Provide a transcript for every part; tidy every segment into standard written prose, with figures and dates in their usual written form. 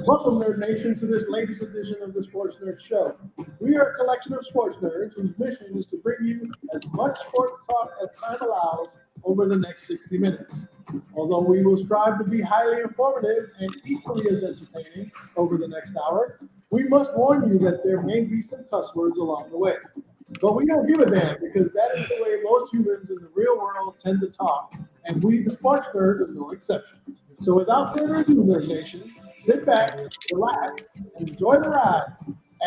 Welcome, Nerd Nation, to this latest edition of the Sports Nerd Show. We are a collection of sports nerds whose mission is to bring you as much sports talk as time allows over the next 60 minutes. Although we will strive to be highly informative and equally as entertaining over the next hour, we must warn you that there may be some cuss words along the way. But we don't give a damn because that is the way most humans in the real world tend to talk, and we, the sports nerds, are no exception. So without further ado, Nerd Nation, sit back, relax, and enjoy the ride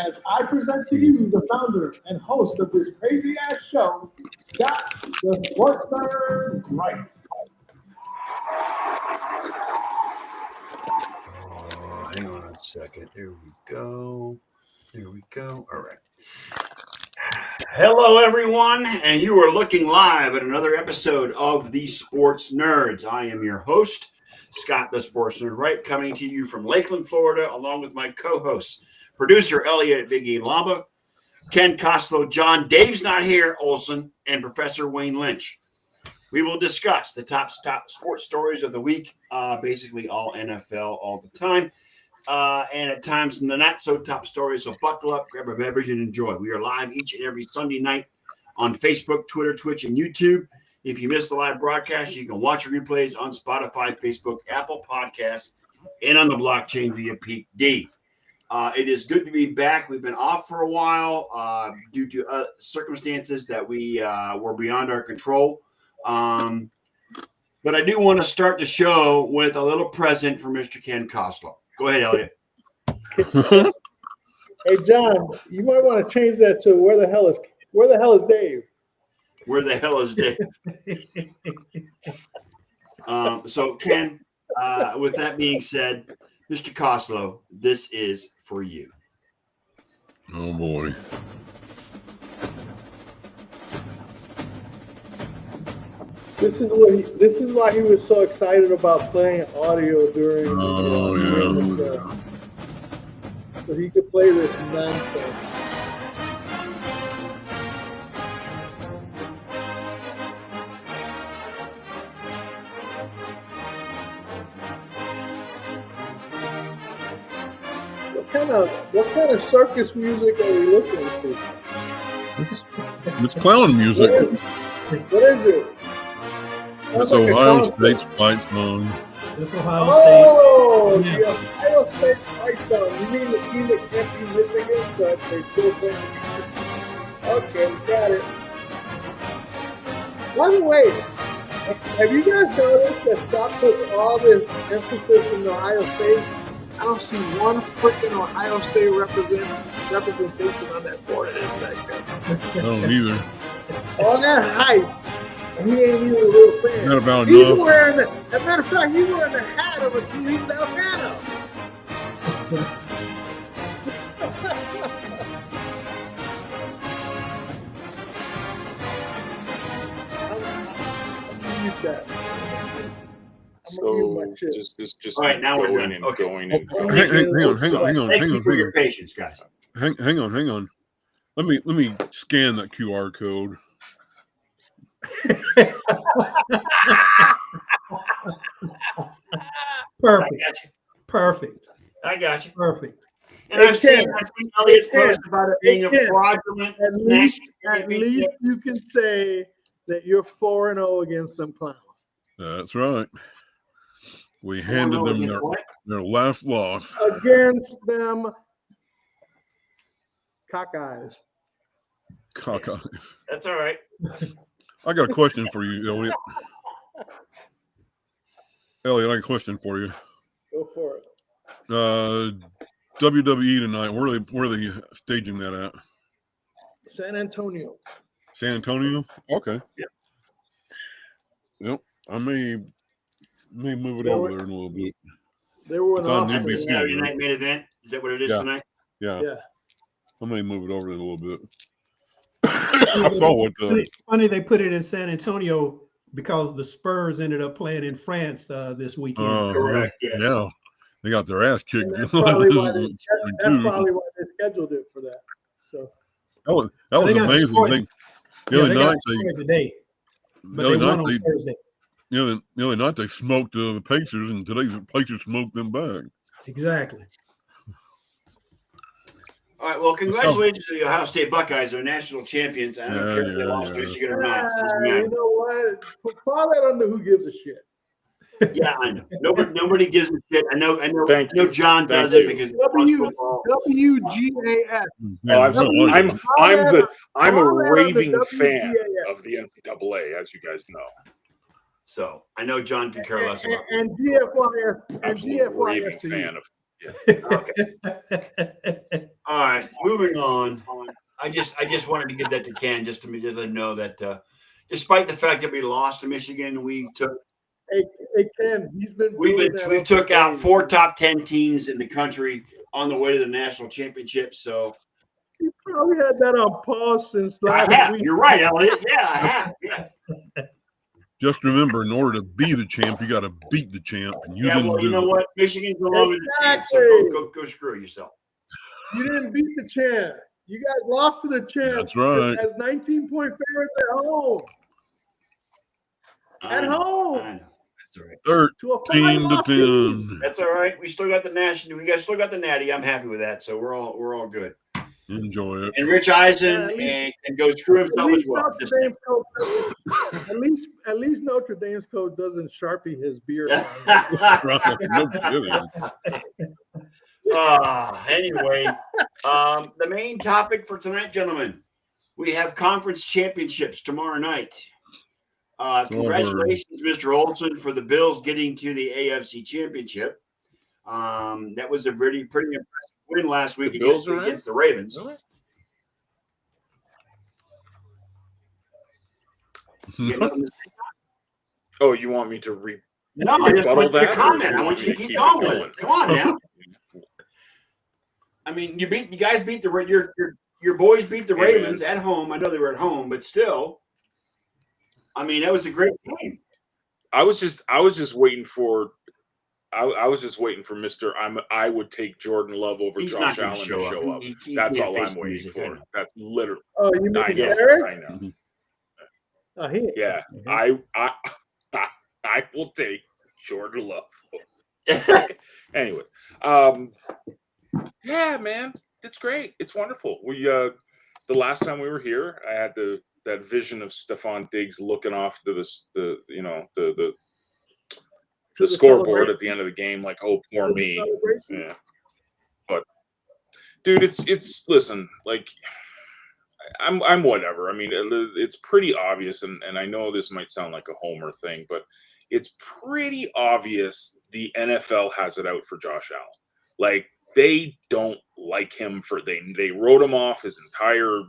as I present to you the founder and host of this crazy-ass show, Scott the Sports Nerd Wright. Hang on a second. There we go. All right. Hello, everyone, and you are looking live at another episode of the Sports Nerds. I am your host, Scott the Sports Nerd Wright, coming to you from Lakeland, Florida, along with my co-hosts, producer Elliot Big E Lamba, Ken Costello, John Dave's not here, Olson, and Professor Wayne Lynch. We will discuss the top sports stories of the week, basically all NFL all the time. And at times the not so top stories. So buckle up, grab a beverage, and enjoy. We are live each and every Sunday night on Facebook, Twitter, Twitch, and YouTube. If you missed the live broadcast, you can watch replays on Spotify, Facebook, Apple Podcasts, and on the blockchain via Peak D. It is good to be back. We've been off for a while due to circumstances that we were beyond our control. But I do want to start the show with a little present for Mr. Ken Costello. Go ahead, Elliot. Hey, John, you might want to change that to where the hell is Dave? Where the hell is Dave? So, Ken, with that being said, Mr. Costello, this is for you. Oh, boy. This is why he was so excited about playing audio during. So he could play this nonsense. What kind of circus music are we listening to? It's clown music. What is this? It's Ohio State's fight song. This Ohio State. Oh, yeah. The Ohio State fight song. You mean the team that can't be Michigan, but they still play the music? Okay, got it. By the way, have you guys noticed that Scott puts all this emphasis in Ohio State? I don't see one freaking Ohio State representation on that board. It is back there. I don't either. All that hype. He ain't even a real fan. Not about He's enough. wearing, as a matter of fact, he's wearing the hat of a team he's not a fan of. I'm use that. So just All right, now we're done. and Okay. going and going. Hang on. Thank you for your patience, guys. Hang on. Let me scan that QR code. Perfect. I got you. Perfect. And I've seen Elliot's post about it being a fraudulent At least you can say that you're 4-0 against them clowns. That's right. We handed them their last loss. Against them cockeyes. Cockeyes. That's all right. I got a question for you, Elliot. Elliot, I got a question for you. Go for it. WWE tonight. Where are they staging that at? San Antonio. San Antonio? Okay. Yeah. Yep. I may move it over there in a little bit. They were It's in on That's the NBC. Saturday night main event. Is that what it is tonight? Yeah. Yeah. I may move it over there a little bit. I saw what It's funny they put it in San Antonio because the Spurs ended up playing in France this weekend. Correct, yes. Yeah. They got their ass kicked. And that's probably why they scheduled it for that. So That was They got amazing. destroyed. The Yeah, other they got night, destroyed today, but the they other won night, on Thursday. the other night they smoked the Pacers, and today the Pacers smoked them back. Exactly. All right. Well, congratulations to the Ohio State Buckeyes. They're national champions. I don't care if they lost to Michigan or not. You know what? Fall that under who gives a shit. Yeah, I know. Nobody gives a shit. I know. Thank I know you. John Thank does it you. because WGAS. I'm a raving the fan WGAF. of the NCAA, as you guys know. So I know John could care less about it. And GFYS. And Absolute raving GFYS. fan of. All right, moving on. I just wanted to give that to Ken just to let him know that despite the fact that we lost to Michigan, we Ken, he's been. we took out 4 top 10 teams in the country on the way to the national championship. So You probably had that on pause since I last have. week. You're right, Elliot. Yeah, I have. Yeah. Just remember, in order to be the champ, you got to beat the champ, and you didn't Well, do you know it. what? Michigan's no longer the champ, so go screw yourself. You didn't beat the champ. You guys lost to the champ. That's right. As 19-point favorites at home. At home. I know. That's all right. 13 to 10. That's all right. We still got the national. We still got the natty. I'm happy with that. So we're all good. Enjoy it. And Rich Eisen and go screw himself as well. At least Notre Dame's coach doesn't Sharpie his beard. Right. No kidding. Anyway, the main topic for tonight, gentlemen, we have conference championships tomorrow night. Congratulations, Mr. Olson, for the Bills getting to the AFC Championship. That was a pretty impressive win last week against the Ravens. Really? Oh, you want me to No, I just want you to that, comment. or I want you to keep keep going it with it. Come on now. I mean, you guys beat your boys beat the Ravens at home. I know they were at home, but still, I mean, that was a great game. I was just waiting for Mr. I would take Jordan Love over He's Josh not gonna Allen to show show up. up. He That's can't all face I'm the waiting music, I for. know. That's literally. Oh, you mean I know. Derek? I know. Oh, he. Yeah, I will take Jordan Love. Anyways, yeah, man, it's great. It's wonderful. We the last time we were here, I had that vision of Stephon Diggs looking off to the scoreboard at the end of the game, like, oh, poor me. Yeah, but dude, it's listen, like. I'm whatever. I mean, it's pretty obvious, and I know this might sound like a homer thing, but it's pretty obvious the NFL has it out for Josh Allen. Like, they don't like him they wrote him off his entire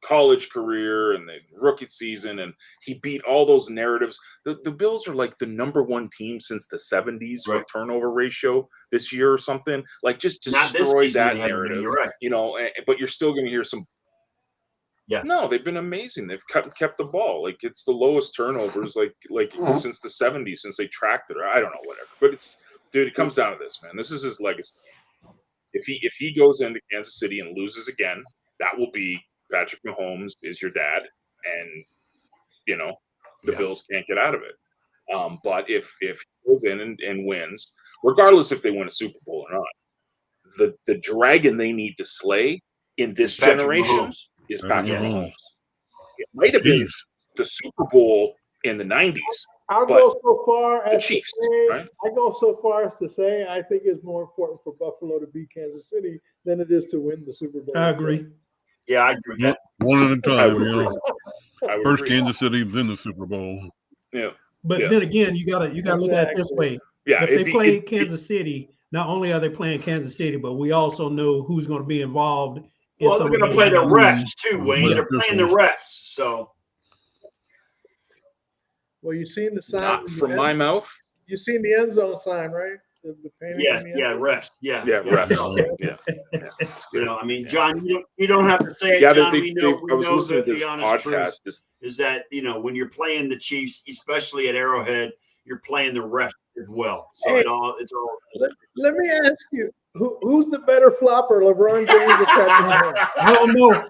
college career and the rookie season, and he beat all those narratives. The Bills are like the #1 team since the 70s for turnover ratio this year or something. Like, just destroy that narrative. You're right. You know, but you're still going to hear some. Yeah. No, they've been amazing. They've kept the ball. Like, it's the lowest turnovers like since the 70s, since they tracked it. I don't know, whatever. But it comes down to this, man. This is his legacy. If he goes into Kansas City and loses again, that will be Patrick Mahomes is your dad, and the Bills can't get out of it. But if he goes in and wins, regardless if they win a Super Bowl or not, the dragon they need to slay in this generation is Patrick Mahomes. It might have been the Super Bowl in the 90s. I'll go so far as the Chiefs, right? I go so far as to say I think it's more important for Buffalo to beat Kansas City than it is to win the Super Bowl. I agree. Yeah, I agree with that. One at a time, First agree. Kansas City, then the Super Bowl. Yeah. But then again, you gotta look at it this way. Yeah, if they play Kansas City, not only are they playing Kansas City, but we also know who's going to be involved. Well, they're going to play the refs too, Wayne. They're playing the refs, so. Well, you seen the sign Not from my mouth. You seen the end zone sign, right? The Yes, refs. Yeah, refs. Yeah. I mean, John, you don't have to say it, John. I was listening to this podcast. Is that when you're playing the Chiefs, especially at Arrowhead, you're playing the refs as well. So it's all. Let me ask you, who's the better flopper, LeBron James or Patrick Mahomes? I don't know.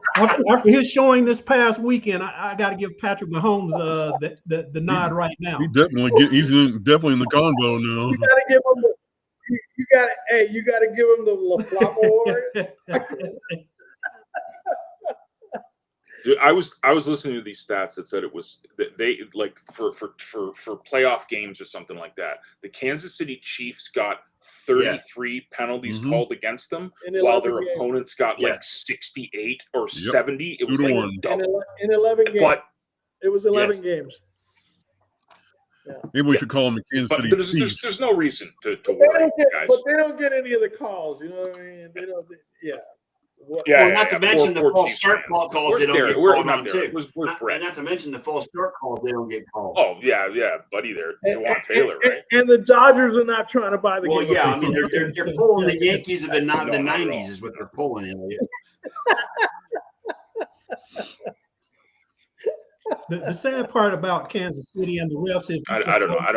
After his showing this past weekend, I got to give Patrick Mahomes the nod right now. He's definitely in the convo now. you gotta give him the LaFlama Award. Dude, I was listening to these stats that said it was that they like for playoff games or something like that. The Kansas City Chiefs got 33 penalties called against them, while their opponents got like 68 or 70. It was like double. In 11 games. But it was 11 games. Yeah. Maybe we should call them the Kansas But City there's Chiefs. no reason to worry, guys. But they don't get any of the calls. You know what I mean? They don't. Yeah. Well, not to mention the false start calls they don't get called on too. Not to mention the false start calls they don't get called. Oh yeah, buddy, there, Jawan Taylor, right? And the Dodgers are not trying to buy the. Well, yeah, I mean they're pulling the Yankees of the 90s is what they're pulling, Elliot. The sad part about Kansas City and the refs is I don't know. I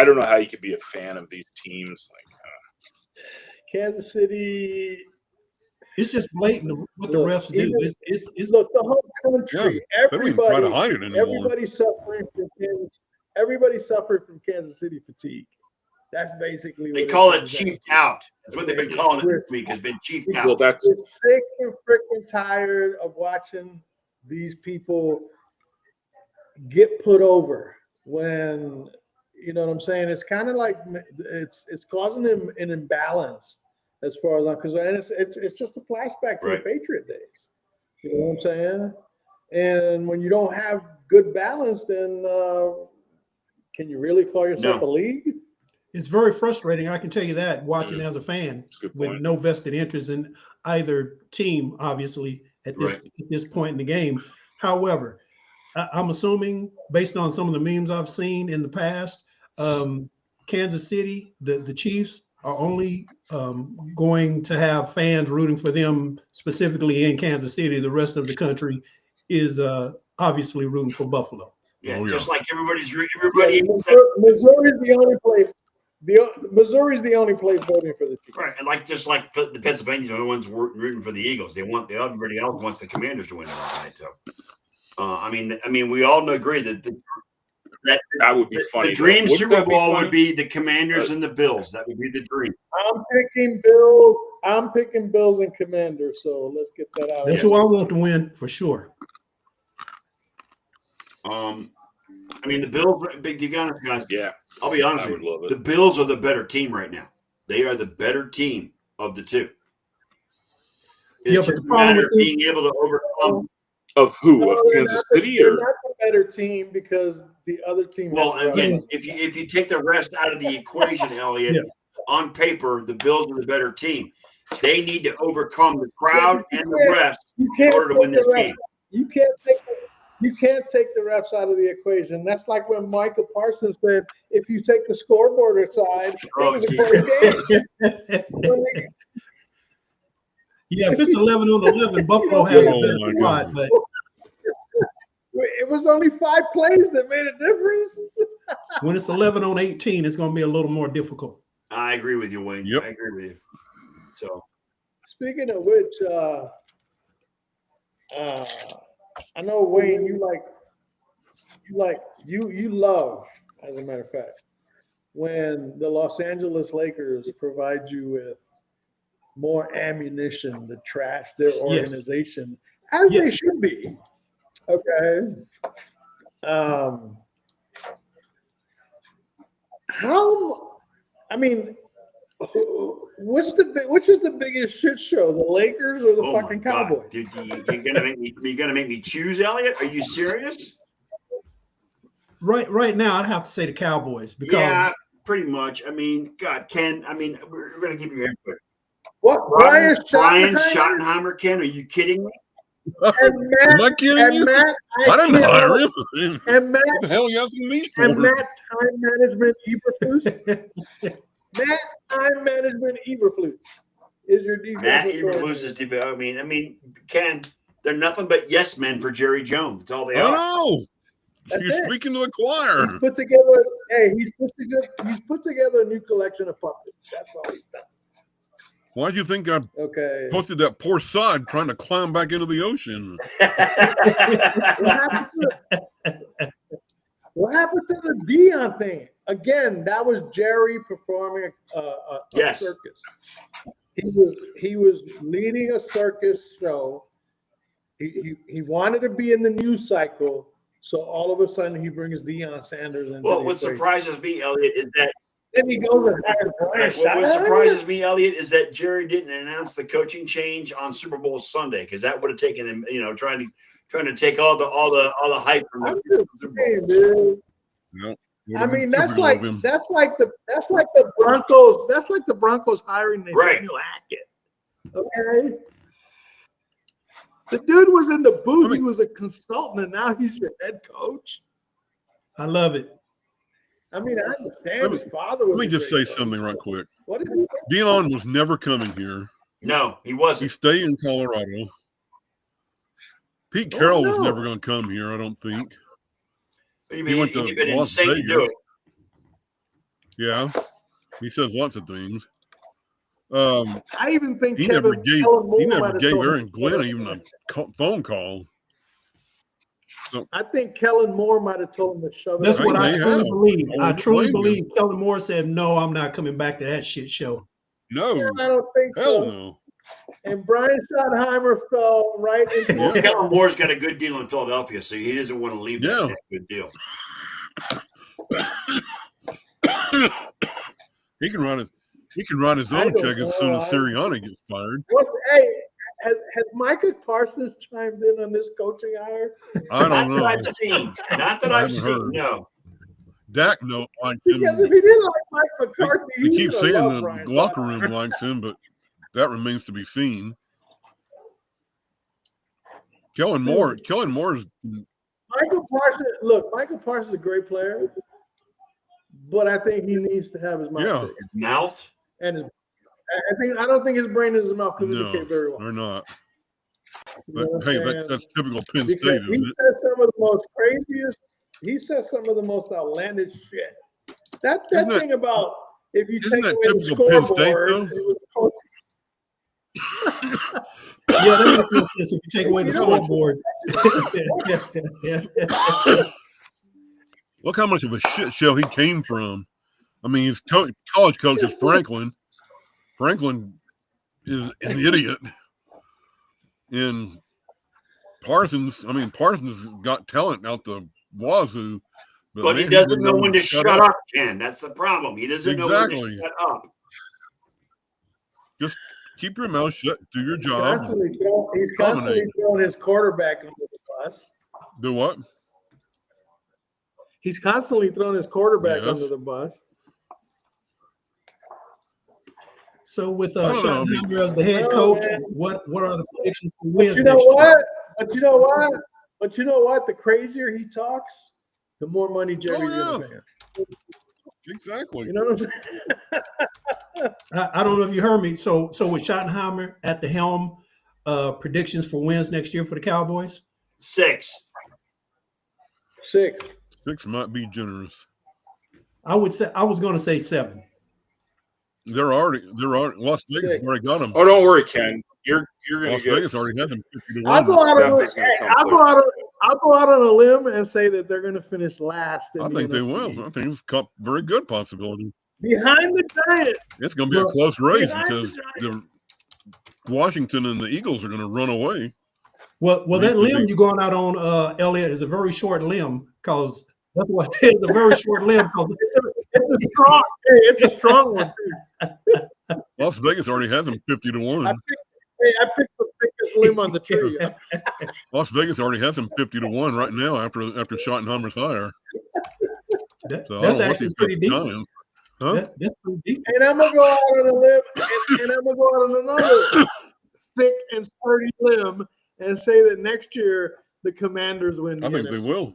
don't know how you could be a fan of these teams. Like Kansas City. It's just blatant what the refs do. It's look, the whole country, everybody's suffering from Kansas. Everybody's suffering from Kansas City fatigue. That's basically they call it chiefed out. That's what they've been calling it this week. Has been chiefed out. Well, we're sick and freaking tired of watching these people get put over. When you know what I'm saying, it's kind of like it's causing them an imbalance. As far as I'm concerned, it's just a flashback to the Patriot days. You know what I'm saying? And when you don't have good balance, then can you really call yourself a league? It's very frustrating. I can tell you that watching as a fan with no vested interest in either team, obviously at this point in the game. However, I'm assuming based on some of the memes I've seen in the past, Kansas City, the Chiefs, are only going to have fans rooting for them specifically in Kansas City. The rest of the country is obviously rooting for Buffalo. Yeah, just like everybody. Missouri's the only place. Missouri's the only place voting for the Chiefs. Right, and just like the Pennsylvanians are the ones rooting for the Eagles. Everybody else wants the Commanders to win every night. So, I mean, we all agree that that would be funny. The dream Super Bowl would be the Commanders and the Bills. That would be the dream. I'm picking Bills and Commanders. So let's get that out. That's who I want to win for sure. I mean, the Bills. Big, you got it, guys. Yeah, I'll be honest with you. The Bills are the better team right now. They are the better team of the two. It's just a matter of being able to overcome. Of who? Of Kansas City, or not the better team because the other team. Well, again, if you take the rest out of the equation, Elliot, on paper, the Bills are the better team. They need to overcome the crowd and the refs in order to win this game. You can't take the refs out of the equation. That's like when Michael Parsons said, "If you take the scoreboard aside, it was a great game." Yeah, if it's 11-11, Buffalo has a better squad, but it was only 5 plays that made a difference. When it's 11-18, it's going to be a little more difficult. I agree with you, Wayne. Yep. I agree with you. So, speaking of which, I know Wayne, you love, as a matter of fact, when the Los Angeles Lakers provide you with more ammunition to trash their organization, as they should be. Okay. Which is the biggest shit show, the Lakers or the fucking Cowboys? Dude, you're gonna make me choose, Elliot? Are you serious? Right now, I'd have to say the Cowboys because pretty much. I mean, God, Ken. I mean, we're gonna give you input. What? Brian Schottenheimer, Ken? Are you kidding me? And Matt, am I kidding you? Matt, I didn't hire him. And Matt, what the hell are you asking me for? And Matt Time Management Eberflus. Matt Time Management Eberflus is your defense. Matt Eberflus is defense. I mean, Ken, they're nothing but yes men for Jerry Jones. That's all they are. Oh no. You're speaking to the choir. He's put together a new collection of puppets. That's all he's done. Why do you think I posted that poor sod trying to climb back into the ocean? What happened to the Dion thing? again, that was Jerry performing a Yes. circus. He was leading a circus show. He wanted to be in the news cycle, so all of a sudden he brings Deion Sanders in. Well, what surprises me, Elliot, is that then he goes and hires Brian what Schottenheimer? surprises me, Elliot, is that Jerry didn't announce the coaching change on Super Bowl Sunday, because that would have taken him, trying to take all the hype from I'm the just Super Bowl. saying, dude. No, I mean, that's like the Broncos. That's like the Broncos hiring Nathaniel Hackett. Okay. The dude was in the booth. He was a consultant, and now he's your head coach. I love it. I mean, I understand his father was. Let me a just great say coach. something right quick. What is he? Deion was never coming here. No, he He wasn't. stayed in Colorado. Pete Oh, Carroll was no. never going to come here, I don't think. He'd He went to been Las insane to do Vegas. it. Yeah, he says lots of things. I even think He Kellen never gave Moore might have told Aaron him- Glenn even a phone call. I think Kellen Moore might have told him to shove it. That's up. what I They truly have. believe. I I don't truly blame believe Kellen Moore said, "No, I'm not coming back to that shit show." No, I don't think hell so. no. And Brian Schottenheimer fell right into Well, it. Kellen Moore's got a good deal in Philadelphia, so he doesn't want to leave Yeah. that good deal. He can write it. He can write his I own don't check as soon know. as Sirianni gets fired. Has Micah Parsons chimed in on this coaching hire? I Not don't that know. I've seen. Not that I I've haven't seen. heard. No. Dak no likes Because him. if he didn't like Mike McCarthy, He he keeps would saying have loved the Brian locker Schottenheimer. room likes him, but that remains to be seen. Kellen Moore is Michael Parsons is a great player, but I think he needs to have his mouth Yeah. fixed. His mouth? And I don't think his brain and his mouth no, communicate very well. they're not. You know But what I'm hey, saying? that's typical Penn Because State, he isn't it? says some of the most craziest. He says some of the most outlandish shit. That Isn't that- thing about if you isn't take that away the typical Penn State, scoreboard, though? it was close. Yeah, that makes no sense if you take away the You know what? scoreboard. Look how much of a shit show he came from. I mean, his college coach is Franklin. Franklin is an idiot. And Parsons has got talent out the wazoo. But he man, doesn't didn't know when to shut up, Ken. That's the problem. He doesn't know when Exactly. to shut up. Just keep your mouth shut, do your He's job. constantly Dominate. throwing his quarterback under the bus. Do what? He's constantly throwing his quarterback Yes. under the bus. So with I don't know. Schottenheimer as the head Oh, coach, man. what are the predictions for But wins you know next year? what? But you know what? The crazier he talks, the more money Jerry's Oh, gonna pay him. Exactly. You know what I'm saying? I don't know if you heard me. So with Schottenheimer at the helm, predictions for wins next year for the Cowboys? 6. 6. 6 might be generous. I was going to say 7. They're already Las Vegas Six. already got them. Oh, don't worry, Ken. You're gonna Las get. Vegas already has them 50 to I'll 1. go out on Stafford's gonna come I'll go out on a limb and say that they're going to finish last. In I the think they NFC will. I East. think it's a very good possibility. Behind the Giants. It's going to be a Well, close race behind because the the Washington and the Eagles are going to run away. Well, Reap that the limb big- you're going out on, Elliot, is a very short limb because that's what it's a very short limb. 'Cause It's a strong one. Too. Las Vegas already has them 50 to 1. I picked the thickest limb on the tree. Las Vegas already has them 50 to 1 right now after Schottenheimer's hire. that- So I that's don't know what actually these pretty deep. Giants. Huh? That's pretty deep. And I'm gonna go out on a limb, and I'm gonna go out on another thick and sturdy limb, and say that next year the Commanders win. The I think they NFC. will.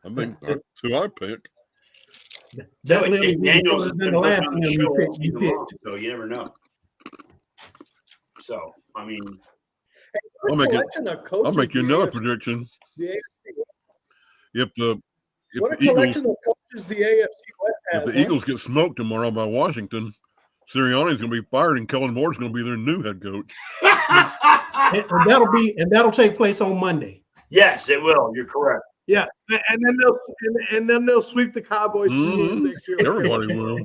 I think that's who I pick. That Like limb is Dave Daniels has than been the putting last on limb the show you all picked. season long, so you never know. So, I mean, What I'll make it- collection of coaches I'll make you the another AFC prediction. the AFC If the What a Eagles collection of coaches the AFC West has. if the huh? Eagles get smoked tomorrow by Washington, Sirianni's going to be fired and Kellen Moore's going to be their new head coach. And that'll take place on Monday. yes, it will. You're correct. Yeah, and then they'll sweep the Cowboys 2 games next year. Everybody will.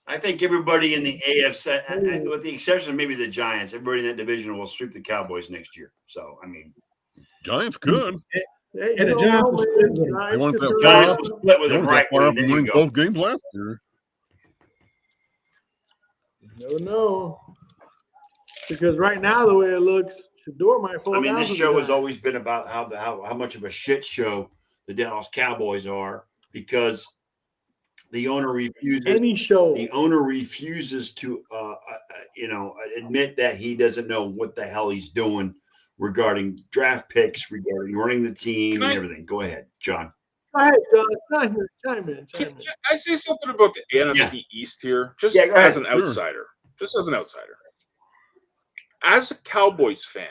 I think everybody in the AFC, and with the exception of maybe the Giants, everybody in that division will sweep the Cowboys next year. So, I mean, Giants could. Hey, And the Giants will split with them. They weren't that Giants far will off. split with They them, weren't right? that far off There from you winning go. both games last year. You never know. Because right now, the way it looks, Shador might fall I mean, down this to the show has Giants. always been about how much of a shit show the Dallas Cowboys are because the owner refuses. Any show. The owner refuses to, admit that he doesn't know what the hell he's doing regarding draft picks, regarding running the team, and everything. Go ahead, John. Go ahead, John. Chime in. Can I say something about the NFC East here? Just Yeah, go ahead. as an outsider. Just as an outsider. As a Cowboys fan,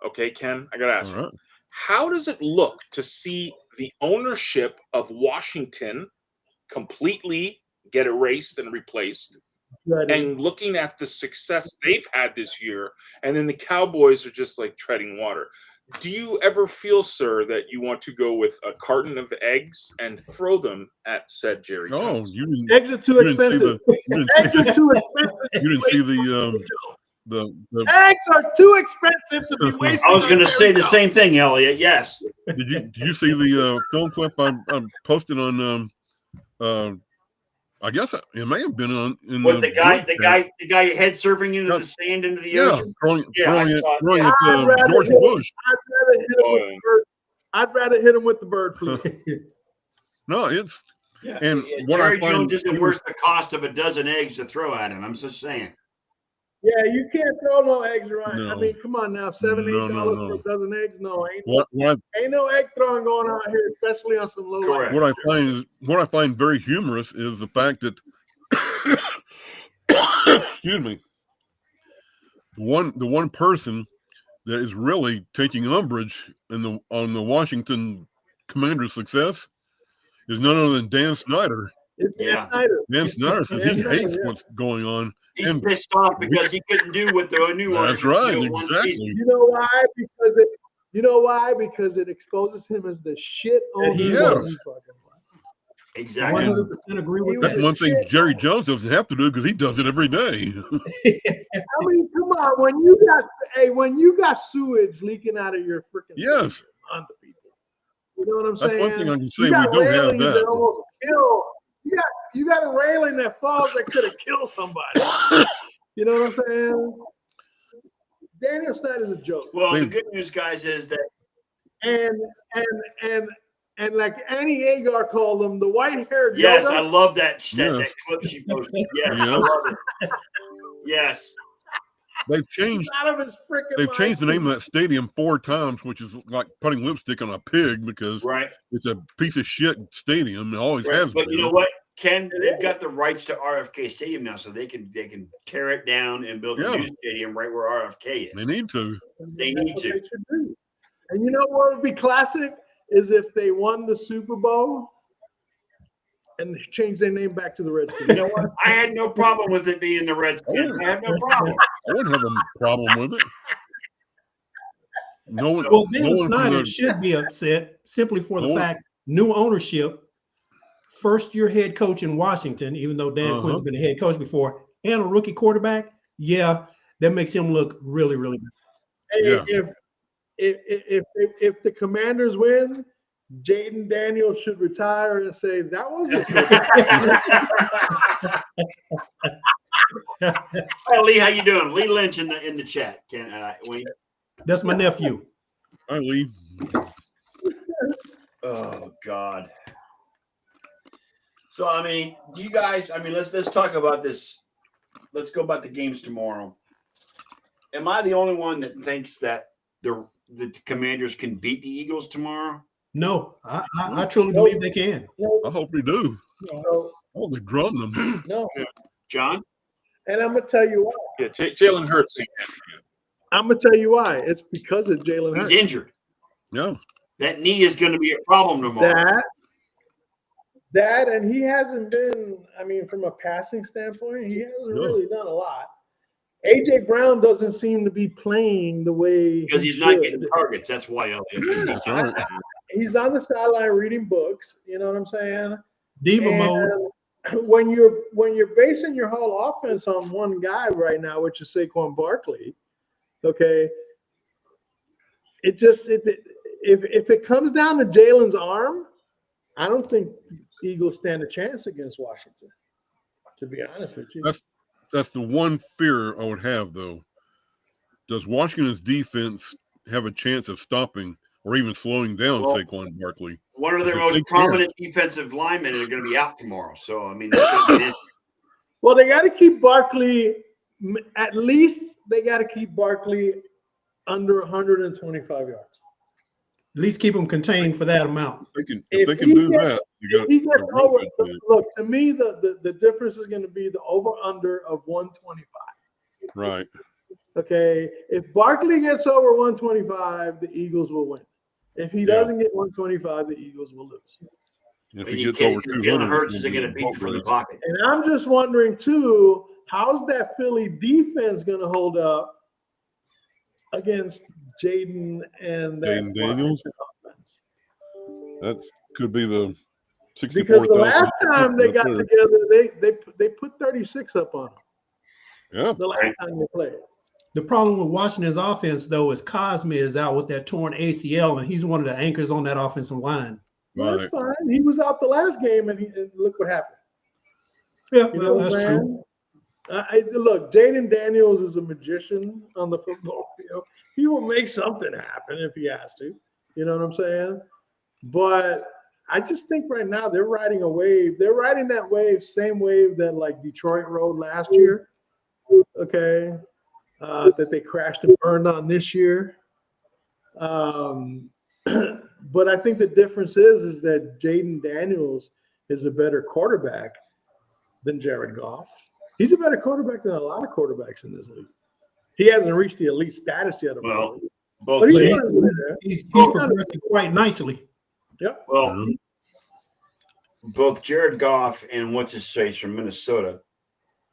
okay, Ken, I got to ask you, how does it look to see the ownership of Washington completely get erased and replaced, and looking at the success they've had this year, and then the Cowboys are just like treading water? Do you ever feel, sir, that you want to go with a carton of eggs and throw them at said Jerry Jones? Eggs are too expensive. Eggs are too expensive. You didn't see the eggs are too expensive to be wasted. I was going to say the same thing, Elliot. Yes. Did you see the film clip I posted on? I guess it may have been on. With the guy head surfing into the sand into the ocean. Throwing it George Bush. I'd rather hit him with the bird flu. No, it's and what Jerry Jones isn't worth the cost of a dozen eggs to throw at him. I'm just saying. Yeah, you can't throw no eggs around. No. I mean, come on now, $7, $8 for a dozen eggs? No, ain't no egg throwing going on here, especially on some low. Correct. What I find very humorous is the fact that excuse me, the one person that is really taking umbrage on the Washington Commanders' success is none other than Dan Snyder. Dan Snyder says he hates what's going on. He's pissed off because he couldn't do what the new That's right, exactly. You know why? Because it exposes him as the shit owner. Exactly. 100% agree with That's one thing Jerry Jones doesn't have to do because he does it every day. I mean, come on, when you got sewage leaking out of your freaking onto people, you know what I'm saying? That's one thing I can say. We don't have that. You got a railing that falls that could have killed somebody. You know what I'm saying? Daniel Snyder's a joke. Well, the good news, guys, is that and like Annie Agar called him, the white-haired. Yes, Yoda. I love that clip she posted. Yes, I love it. Yes. They've changed the name of that stadium 4 times, which is like putting lipstick on a pig because it's a piece of shit stadium. It always has been. But you know what, Ken? They've got the rights to RFK Stadium now, so they can tear it down and build a new stadium right where RFK is. They need to. They need to. And you know what would be classic is if they won the Super Bowl and changed their name back to the Redskins. You know what? I had no problem with it being the Redskins. I have no problem. I wouldn't have a problem with it. Dan Snyder should be upset simply for the fact new ownership, first-year head coach in Washington, even though Dan Quinn's been a head coach before, and a rookie quarterback. Yeah, that makes him look really, really good. Hey, if the Commanders win, Jaden Daniels should retire and say that was Hey, Lee, how you doing? Lee Lynch in the chat. Wayne? That's my nephew. Hi, Lee. Oh God. So I mean, do you guys? I mean, let's talk about this. Let's go about the games tomorrow. Am I the only one that thinks that the Commanders can beat the Eagles tomorrow? No, I truly believe they can. I hope they do. No. I hope they drum them. No. John? And I'm going to tell you why. Yeah, Jalen Hurts. I'm going to tell you why. It's because of Jalen Hurts. He's injured. Yeah. That knee is going to be a problem tomorrow. That, and he hasn't been, I mean, from a passing standpoint, he hasn't really done a lot. AJ Brown doesn't seem to be playing the way Because he he's not should. getting targets. That's why, Elliot. That's right. He's on the sideline reading books. You know what I'm saying? Diva And mode. when you're basing your whole offense on one guy right now, which is Saquon Barkley, okay, if it comes down to Jalen's arm, I don't think the Eagles stand a chance against Washington. To be honest with you, That's the one fear I would have, though. Does Washington's defense have a chance of stopping or even slowing down Saquon Barkley? One of their If most they prominent defensive linemen are going to be out tomorrow. So, I mean, that's gonna be an issue. well, they got to keep Barkley. At least they got to keep Barkley under 125 yards. At least keep them contained for that amount. If they can do that, you got He gets a real over. good chance. Look, to me, the difference is going to be the over/under of 125. Right. Okay, if Barkley gets over 125, the Eagles will win. If he doesn't get 125, the Eagles will lose. If And he you gets can't- over Jalen 200, Hurts it's isn't going to be beat you from the boat race. pocket. And I'm just wondering too, how's that Philly defense going to hold up against Jaden and that Jaden Daniels? Washington offense? That could be the Because 64,000. the last time they got together, they put 36 up on them. Yeah. The last time they played. The problem with Washington's offense, though, is Cosme is out with that torn ACL, and he's one of the anchors on that offensive line. Well, Right. that's fine. He was out the last game, and look what happened. Yeah, You know well, that's what I'm true. saying? Look, Jaden Daniels is a magician on the football field. He will make something happen if he has to. You know what I'm saying? But I just think right now they're riding a wave. They're riding that wave, same wave that like Detroit rode last year. Okay. That they crashed and burned on this year. But I think the difference is that Jaden Daniels is a better quarterback than Jared Goff. He's a better quarterback than a lot of quarterbacks in this league. He hasn't reached the elite status yet. Well, but both he's Jaden- going to get there. He's progressing quite nicely. Yep. well, both Jared Goff and what's his face from Minnesota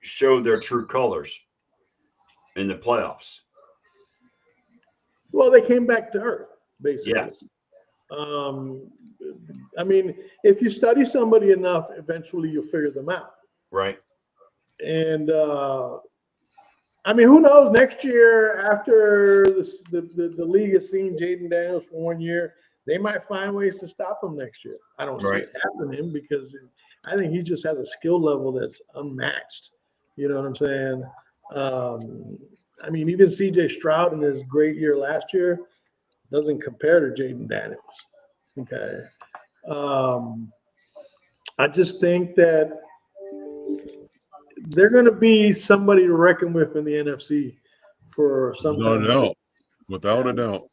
showed their true colors in the playoffs. Well, they came back to earth, basically. Yeah. I mean, if you study somebody enough, eventually you'll figure them out. Right. And I mean, who knows? Next year, after the league has seen Jaden Daniels for 1 year, they might find ways to stop him next year. I don't see it happening because I think he just has a skill level that's unmatched. You know what I'm saying? I mean, even CJ Stroud in his great year last year doesn't compare to Jaden Daniels. Okay. I just think that they're going to be somebody to reckon with in the NFC for some Without time. a doubt. Without a doubt.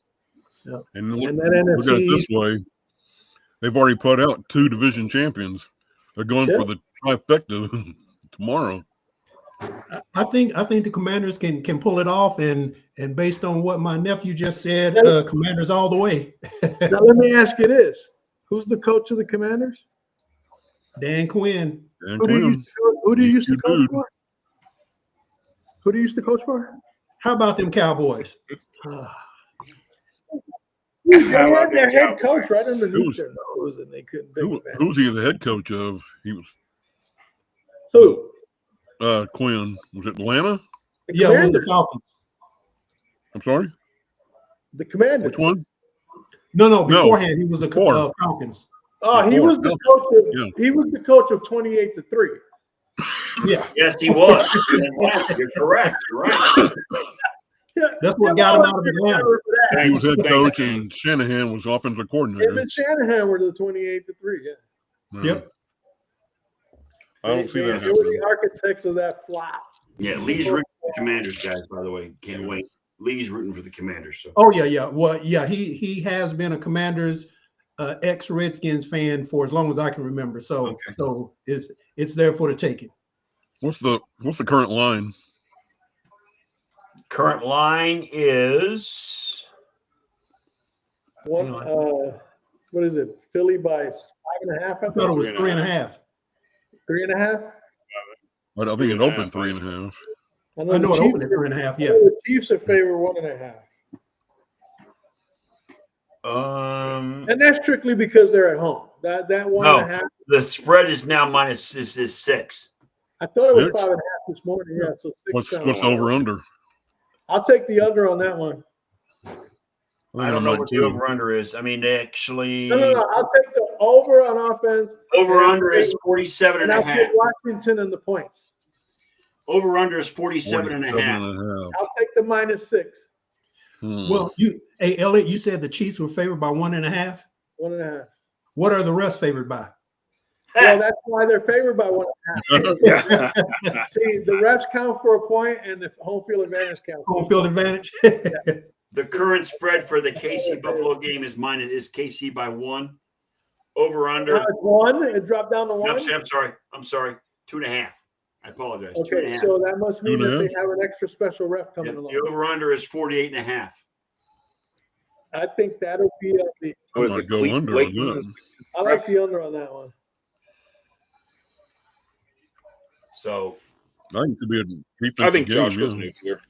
Yeah. And look, And that look at it NFC this way. They've already put out 2 division champions. They're going for the trifecta tomorrow. I think the Commanders can pull it off, and based on what my nephew just said, Commanders all the way. Now let me ask you this: who's the coach of the Commanders? Dan Quinn. And Who do you used to coach dude. for? Who do you used to coach for? How about them Cowboys? They How had about their the head coach right Cowboys? underneath their nose, and they couldn't take advantage. Who's he the head coach of? He was Who? Quinn. Was it Atlanta? The Yeah, one of the Commanders. Falcons. I'm sorry? The Commanders. Which one? No, beforehand he was the Before. Falcons. Oh, he Before. was the coach of. Yeah. He was the coach of 28-3. Yeah, Yes, he was. You're correct. You're right. Yeah, that's what got him out of Atlanta. He was head Thanks, coach man. and Shanahan was offensive Him coordinator. and Shanahan were the 28-3. Yeah. No, Yep. I don't see that They were happening. the architects of that flop. Yeah, Lee's rooting for the Commanders, guys, by the way. Can't wait. Lee's rooting for the Commanders. So Oh yeah. Well, yeah, he has been a Commanders ex-Redskins fan for as long as I can remember. So Okay. so it's there for the taking. What's the current line? current line is One, what is it? Philly by 5.5. I I thought it thought was 3.5. 3.5. I think it opened 3.5. I know it opened at 3.5. Yeah. The Chiefs are favored 1.5. And that's strictly because they're at home. That 1.5. The spread is now minus is 6. I thought it was 6? 5.5 this morning. Yeah, so 6. What's over under? I'll take the under on that one. I don't know what the over under is. I mean, actually, No. I'll take the over on offense. over under is 47 and And a I'll half. take Washington and the points. Over under is 47 and a half. I'll take the -6. Well, hey Elliot, you said the Chiefs were favored by 1.5. 1.5. What are the refs favored by? Well, that's why they're favored by 1.5. Yeah. See, the refs count for a point, and the home field advantage counts. Home field advantage. The current spread for the KC Buffalo game is KC by 1. Over under. It's 1. It dropped down to 1. I'm sorry. 2.5. I apologize. Okay, 2.5. so that must mean that 2.5. they have an extra special ref coming along. The over under is 48 and a half. I think that'll be the. Oh, is Might it go Cleveland under on Wakeman? that. I like the under on that one. So I think it could be a defensive I think game, Josh yeah. goes nuclear.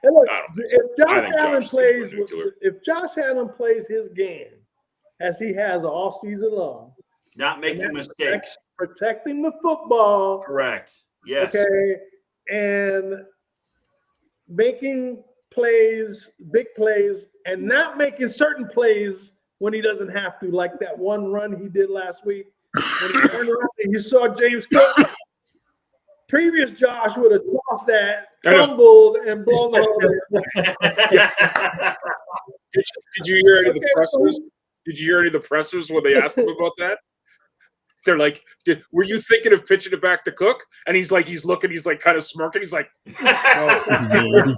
And look, I don't think if I Josh think Allen Josh is gonna plays, go nuclear. if Josh Allen plays his game as he has all season long, not making mistakes. protecting the football, Correct. Yes. okay, and making plays, big plays, and not making certain plays when he doesn't have to, like that one run he did last week. When he turned around and you saw James Cook. Previous Josh would have tossed that, fumbled, and blown the whole Did you hear any of the pressers? Did you hear any of the pressers when they asked him about that? They're like, "Were you thinking of pitching it back to Cook?" And he's looking, he's like kind of smirking. He's like, "No,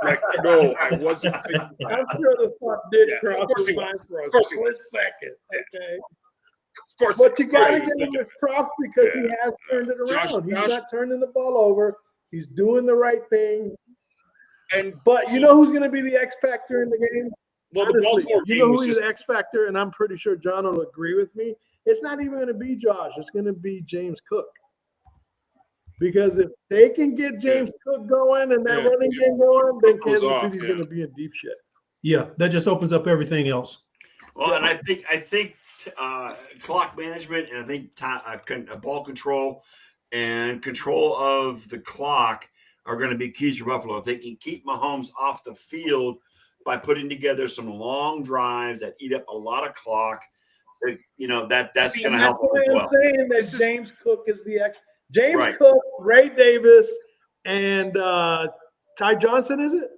like, no, I wasn't thinking." I'm sure the thought did cross of course his he mind was. for a Of course he split was. second. Okay, Of course, but you of course got he to was give him thinking. his props because he Yeah. has turned it around. He's Josh- not turning the ball over. He's doing the right thing. And But you know who's going to be the X factor in the game? well, the Honestly, Baltimore you game know was who's just the X factor, and I'm pretty sure John will agree with me. It's not even going to be Josh. It's going to be James Cook. Because if they can get James Cook going and that running game going, then Cook goes Kansas off, City's yeah. going to be in deep shit. Yeah, that just opens up everything else. Well, and I think clock management and I think ball control and control of the clock are going to be keys for Buffalo. If they can keep Mahomes off the field by putting together some long drives that eat up a lot of clock, that's going to help That's why as I'm well. saying that James Cook is the X. James Right. Cook, Ray Davis, and Ty Johnson, is it?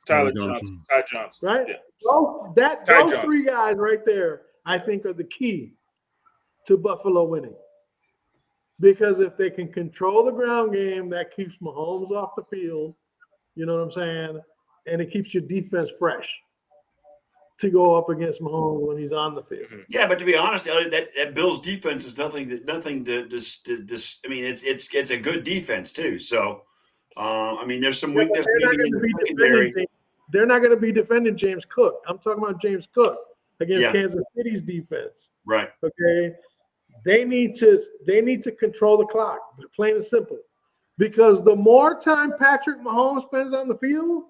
Tyler Johnson. Johnson. Ty Johnson. Right? Yeah. Those Ty Johnson. three guys right there, I think, are the key to Buffalo winning. Because if they can control the ground game, that keeps Mahomes off the field. You know what I'm saying? And it keeps your defense fresh to go up against Mahomes when he's on the field. Yeah, but to be honest, Elliot, that Bills defense is nothing to. I mean, it's a good defense too. So, I mean, there's some weakness maybe in the secondary. They're not going to be defending James Cook. I'm talking about James Cook against Kansas City's defense. Right. Okay. They need to control the clock, plain and simple. Because the more time Patrick Mahomes spends on the field,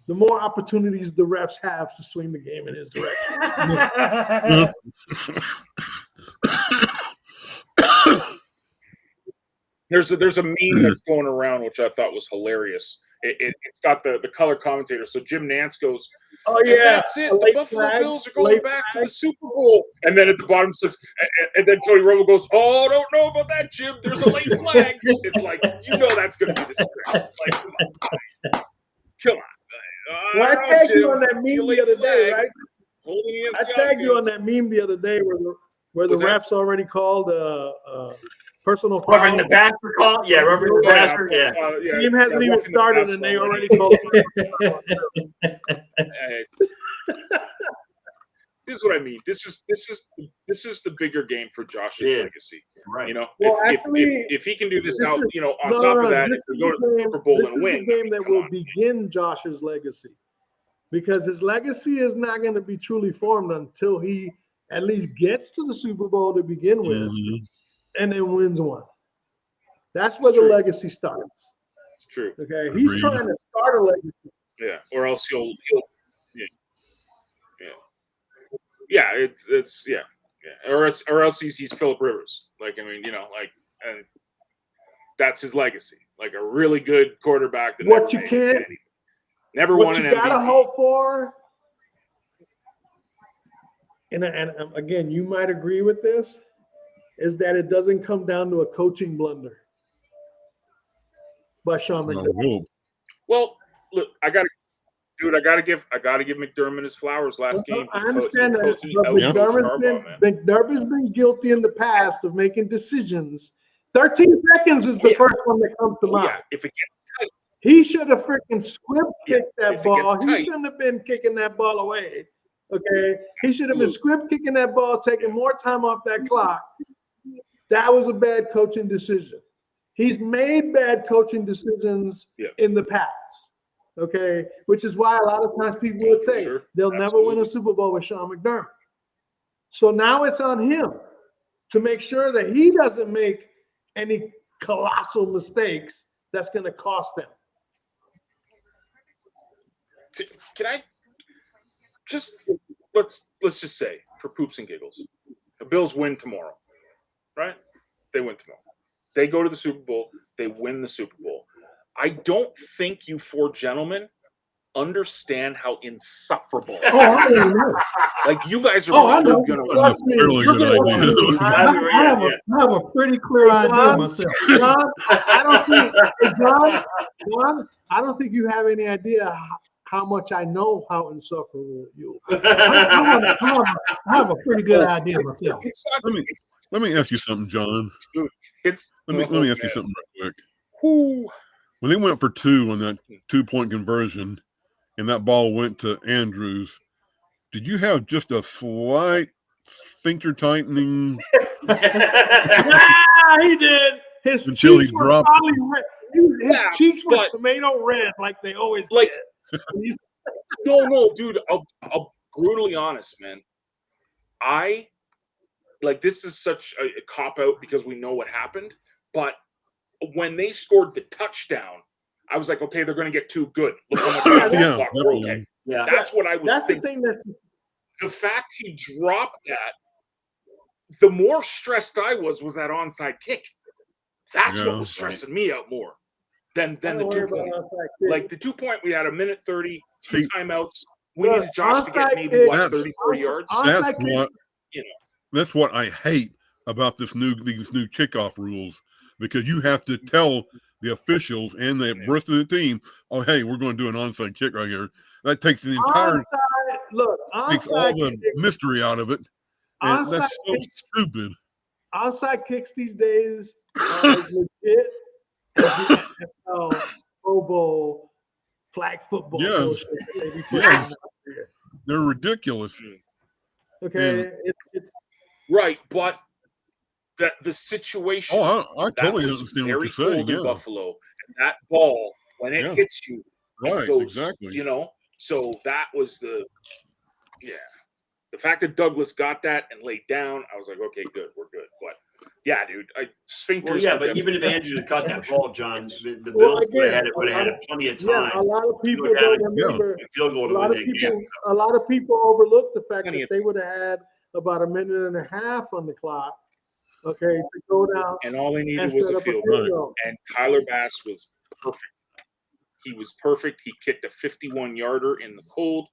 the more opportunities the refs have to swing the game in his direction. There's a meme that's going around which I thought was hilarious. It's got the color commentator. So Jim Nantz goes, Oh and yeah, that's it. The Buffalo Bills are going back to the Super Bowl. And then at the bottom says, and then Tony Romo goes, "Oh, I don't know about that, Jim. There's a late flag." It's like, that's going to be the script. Like, come on. Well, I tagged you on that meme the other day, right? Holding I tagged you on that meme the other day where the refs already called personal foul. Reverend the Bastard call? Yeah, Reverend the Bastard. Yeah. The game hasn't even started and they already called it. This is what I mean. This is the bigger game for Josh's legacy. Right. Well, if he can do this out, on top of that, if we go to the Super Bowl and win, this is the game that will begin Josh's legacy, because his legacy is not going to be truly formed until he at least gets to the Super Bowl to begin with, and then wins one. That's where the true. legacy starts. It's true. Okay, he's Agreed. trying to start a legacy. Yeah, or else he'll yeah. It's yeah. Or else he's Phillip Rivers. Like, I mean, and that's his legacy. Like a really good quarterback that What never you made can't, never won what an you MVP. gotta hope for, and again, you might agree with this, is that it doesn't come down to a coaching blunder by Sean I McDermott. hope. Well, look, I gotta give McDermott his flowers last game. I understand He that, but out-coached Harbaugh, man. McDermott's been guilty in the past of making decisions. 13 seconds is the Yeah. first one that comes to Oh, mind. yeah, if it gets tight, He should have freaking script kicked Yeah, that if it ball. gets He tight. shouldn't have been kicking that ball away. Okay, he should have been script kicking that ball, taking more time off that clock. That was a bad coaching decision. He's made bad coaching decisions Yeah. in the past. Okay, which is why a lot of times people would For say sure. they'll never win a Absolutely. Super Bowl with Sean McDermott. So now it's on him to make sure that he doesn't make any colossal mistakes that's going to cost them. Can I just let's just say, for poops and giggles, the Bills win tomorrow, right? They win tomorrow. They go to the Super Bowl. They win the Super Bowl. I don't think you four gentlemen understand how insufferable. Oh, I don't know. Like, you guys are I know. going to Trust me. Fairly You're good gonna- idea. I have a pretty clear idea myself. John, I don't think, John, I don't think you have any idea how much I know how insufferable you are. I have a pretty good idea myself. It's not. Let me ask you something, John. It's. Let me ask you something real quick. Who? When they went for 2 on that 2-point conversion, and that ball went to Andrews, did you have just a slight sphincter tightening? Yeah, he did. His Until he cheeks were dropped probably red. His Yeah, cheeks were but- tomato red, like they always Like, did. He's- No, dude. I'll brutally honest, man. This is such a cop out because we know what happened. But when they scored the touchdown, I was like, okay, they're going to get 2 good. Look how much time Yeah, clock. We're okay. definitely. Yeah. That's what I was That's the thinking. thing that's The fact he dropped that, the more stressed I was that onside kick. That's Yeah, what was stressing me out more than the Don't worry 2 about point. outside kicks. Like the 2 point, we had a minute 30, 2 See- timeouts. We Look, needed Josh to get onside maybe kick- what 30, 40 yards. Onside That's kick- what You know. that's what I hate about these new kickoff rules, because you have to tell the officials and the rest of the team, oh, hey, we're going to do an onside kick right here. That takes the entire takes all onside the kick- mystery out of it. And onside that's so kicks- stupid. onside kicks these days are as legit as the NFL, Pro Bowl, flag football. Yes. bullshit that they be putting Yes. out there. They're ridiculous. Okay, it's Right, but the situation Oh, I that totally was understand what very you're saying. cold in Yeah, Buffalo, and that ball, when it Yeah. hits you, it right, goes, exactly. So that was the fact that Douglas got that and laid down. I was like, okay, good, we're good. But yeah, dude, sphincters. Well, yeah, were but even if definitely- Andrews had caught that ball, John, the Well, Bills would have again, had plenty of yeah. A time. lot of people Look at don't it. remember. A field goal A to lot win of that people, game. a lot of people overlook the fact Plenty that of they would have had about a minute and a half on the clock. Okay, to go down and all they needed and was set a up field field goal. goal. And Tyler Bass was perfect. He was perfect. He kicked a 51-yarder in the cold.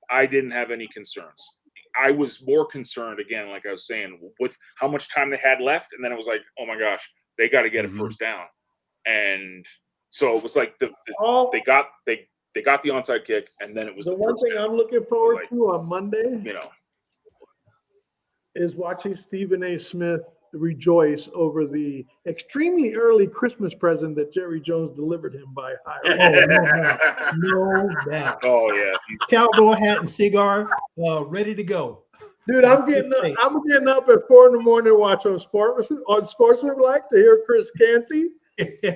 I didn't have any concerns. I was more concerned, again, like I was saying, with how much time they had left. And then it was like, oh my gosh, they got to get a first down. And so it was like All, they got the onside kick, and then it was the the one first thing down. I'm looking forward like- to on Monday You know, is watching Stephen A. Smith rejoice over the extremely early Christmas present that Jerry Jones delivered him by hiring. No doubt. oh yeah, Cowboy hat and cigar, ready to go. Dude, I'm getting up at 4 a.m. to watch on Sportsman like to hear Chris Canty. Okay?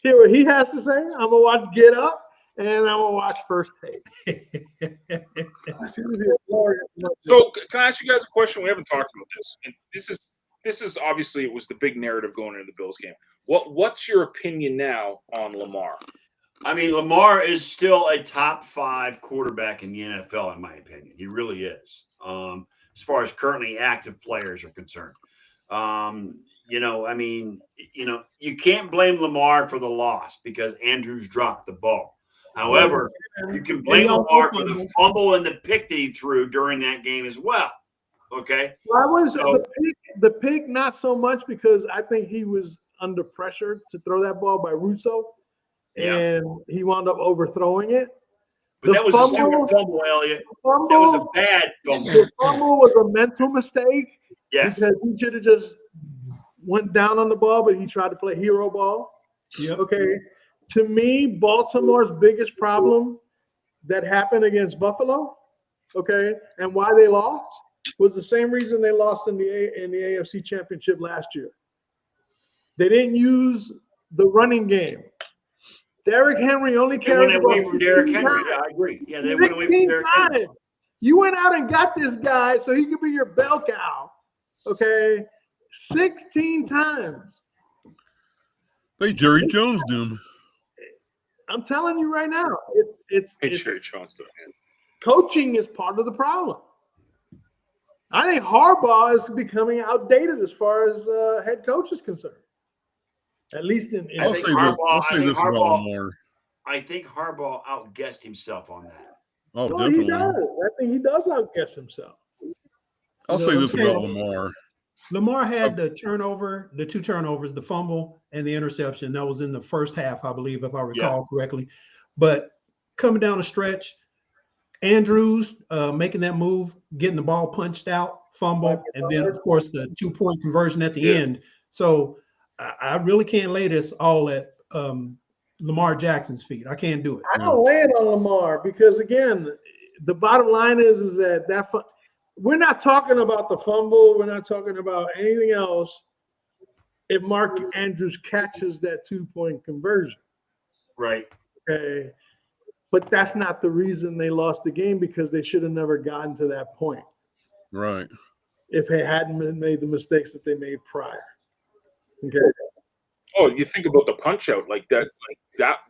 Hear what he has to say. I'm gonna watch Get Up and I'm gonna watch First Take. It's gonna be a glorious Monday. So can I ask you guys a question? We haven't talked about this, and this is obviously it was the big narrative going into the Bills game. What's your opinion now on Lamar? I mean, Lamar is still a top 5 quarterback in the NFL, in my opinion. He really is. As far as currently active players are concerned. I mean, you can't blame Lamar for the loss because Andrews dropped the ball. However, you can blame Lamar for the fumble and the pick that he threw during that game as well. Okay. Well, I wouldn't say the pick, not so much because I think he was under pressure to throw that ball by Russo, and he wound up overthrowing it. But that was a stupid fumble, Elliot. That was a bad fumble. The fumble was a mental mistake. Yes. Because he should have just went down on the ball, but he tried to play hero ball. Yeah. Okay. To me, Baltimore's biggest problem that happened against Buffalo, okay, and why they lost was the same reason they lost in the AFC Championship last year. They didn't use the running game. Derrick Henry only carried the ball. They went away from Derrick Henry. Yeah, I agree. Yeah, they went away from Derrick Henry. You went out and got this guy so he could be your bell cow. Okay, 16 times. They Jerry Jones them. I'm telling you right now, it's Jerry Jones doing it. Coaching is part of the problem. I think Harbaugh is becoming outdated as far as head coach is concerned. At least in I'll say this about Lamar. I think Harbaugh outguessed himself on that. Oh, well, definitely. he does. I think he does outguess himself. I'll say this about Lamar. Lamar had the two turnovers, the fumble and the interception. That was in the first half, I believe, if I recall correctly. But coming down the stretch, Andrews making that move, getting the ball punched out, fumble, and then, of course, the 2-point conversion at the end. So I really can't lay this all at Lamar Jackson's feet. I can't do it. I don't lay it on Lamar because, again, the bottom line is that we're not talking about the fumble. We're not talking about anything else if Mark Andrews catches that 2-point conversion. Right. Okay. But that's not the reason they lost the game because they should have never gotten to that point. Right. If they hadn't made the mistakes that they made prior. Okay. Oh, you think about the punch out like that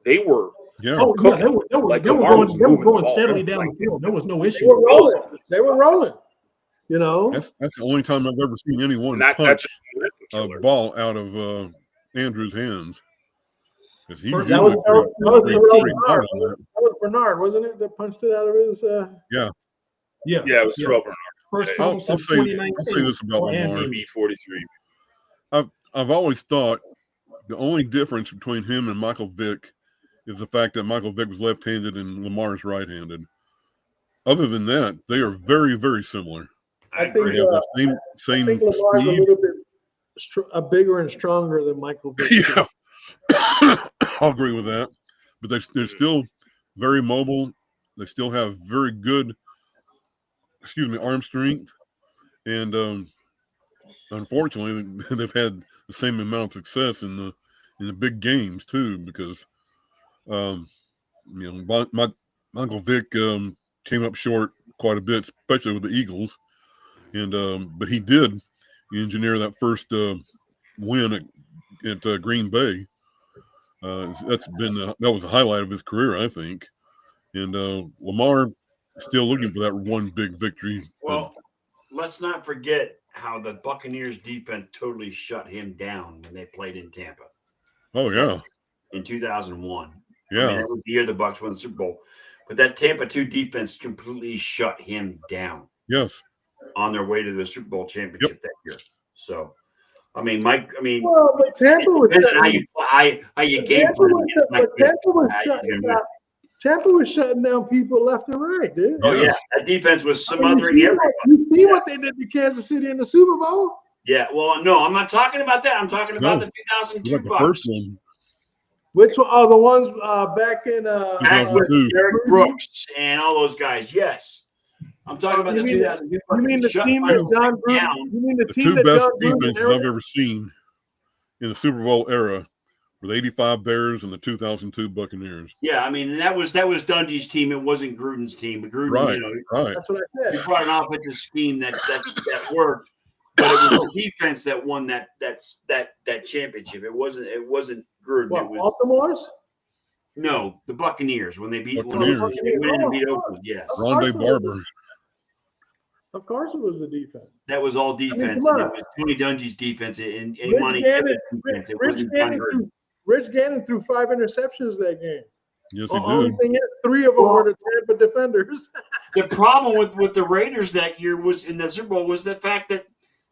they were. Yeah. Oh, yeah, they were going steadily down the field. There was no issue. They were rolling. You know, that's the only time I've ever seen anyone punch a ball out of Andrews' hands. That was Bernard, wasn't it? That punched it out of his. Yeah, it was Terrell Bernard. I'll say this about Lamar. 43. I've always thought the only difference between him and Michael Vick is the fact that Michael Vick was left-handed and Lamar's right-handed. Other than that, they are very, very similar. I think they have the same I think Lamar's speed. a little bit bigger and stronger than Michael Vick. Yeah, I'll agree with that. But they're still very mobile. They still have very good, arm strength. And unfortunately, they've had the same amount of success in the big games too, because Michael Vick came up short quite a bit, especially with the Eagles. And but he did engineer that first win at Green Bay. That was the highlight of his career, I think. And Lamar still looking for that one big victory. Well, let's not forget how the Buccaneers defense totally shut him down when they played in Tampa. Oh yeah, in 2001. Yeah, that was the year the Bucs won the Super Bowl. But that Tampa 2 defense completely shut him down. Yes. On their way to the Super Bowl championship that year. So, well, but Tampa was how you game plan. Tampa was shutting down people left and right, dude. Oh yeah, that defense was smothering everybody. You see what they did to Kansas City in the Super Bowl? Yeah, well, no, I'm not talking about that. I'm talking about the 2002 the first one. Which one? Oh, the ones back in back with Derek Brooks and all those guys. Yes. I'm talking about the 2002. You mean the team that John Gruden? You mean the team two that best John defenses I've ever seen in the Super Bowl era were the '85 Bears and the 2002 Buccaneers. Yeah, I mean that was Dungy's team. It wasn't Gruden's team. But Gruden, right. That's what I said. He brought an offensive scheme that worked. but it was the defense that won that championship. It wasn't Gruden. What, It was Baltimore's? no, the Buccaneers when they beat Buccaneers. They went in and beat Oakland. Yes, Rondé Barber. Of course it was the defense. that was all defense. come And it on. was Tony Dungy's defense and Rich Monty Gannon, Pittman's defense. It Rich wasn't Johnny Gannon Gruden. Rich Gannon threw 5 interceptions that game. Yes, The he only did. thing is, 3 of them were the Tampa defenders. The problem with the Raiders that year was in the Super Bowl was the fact that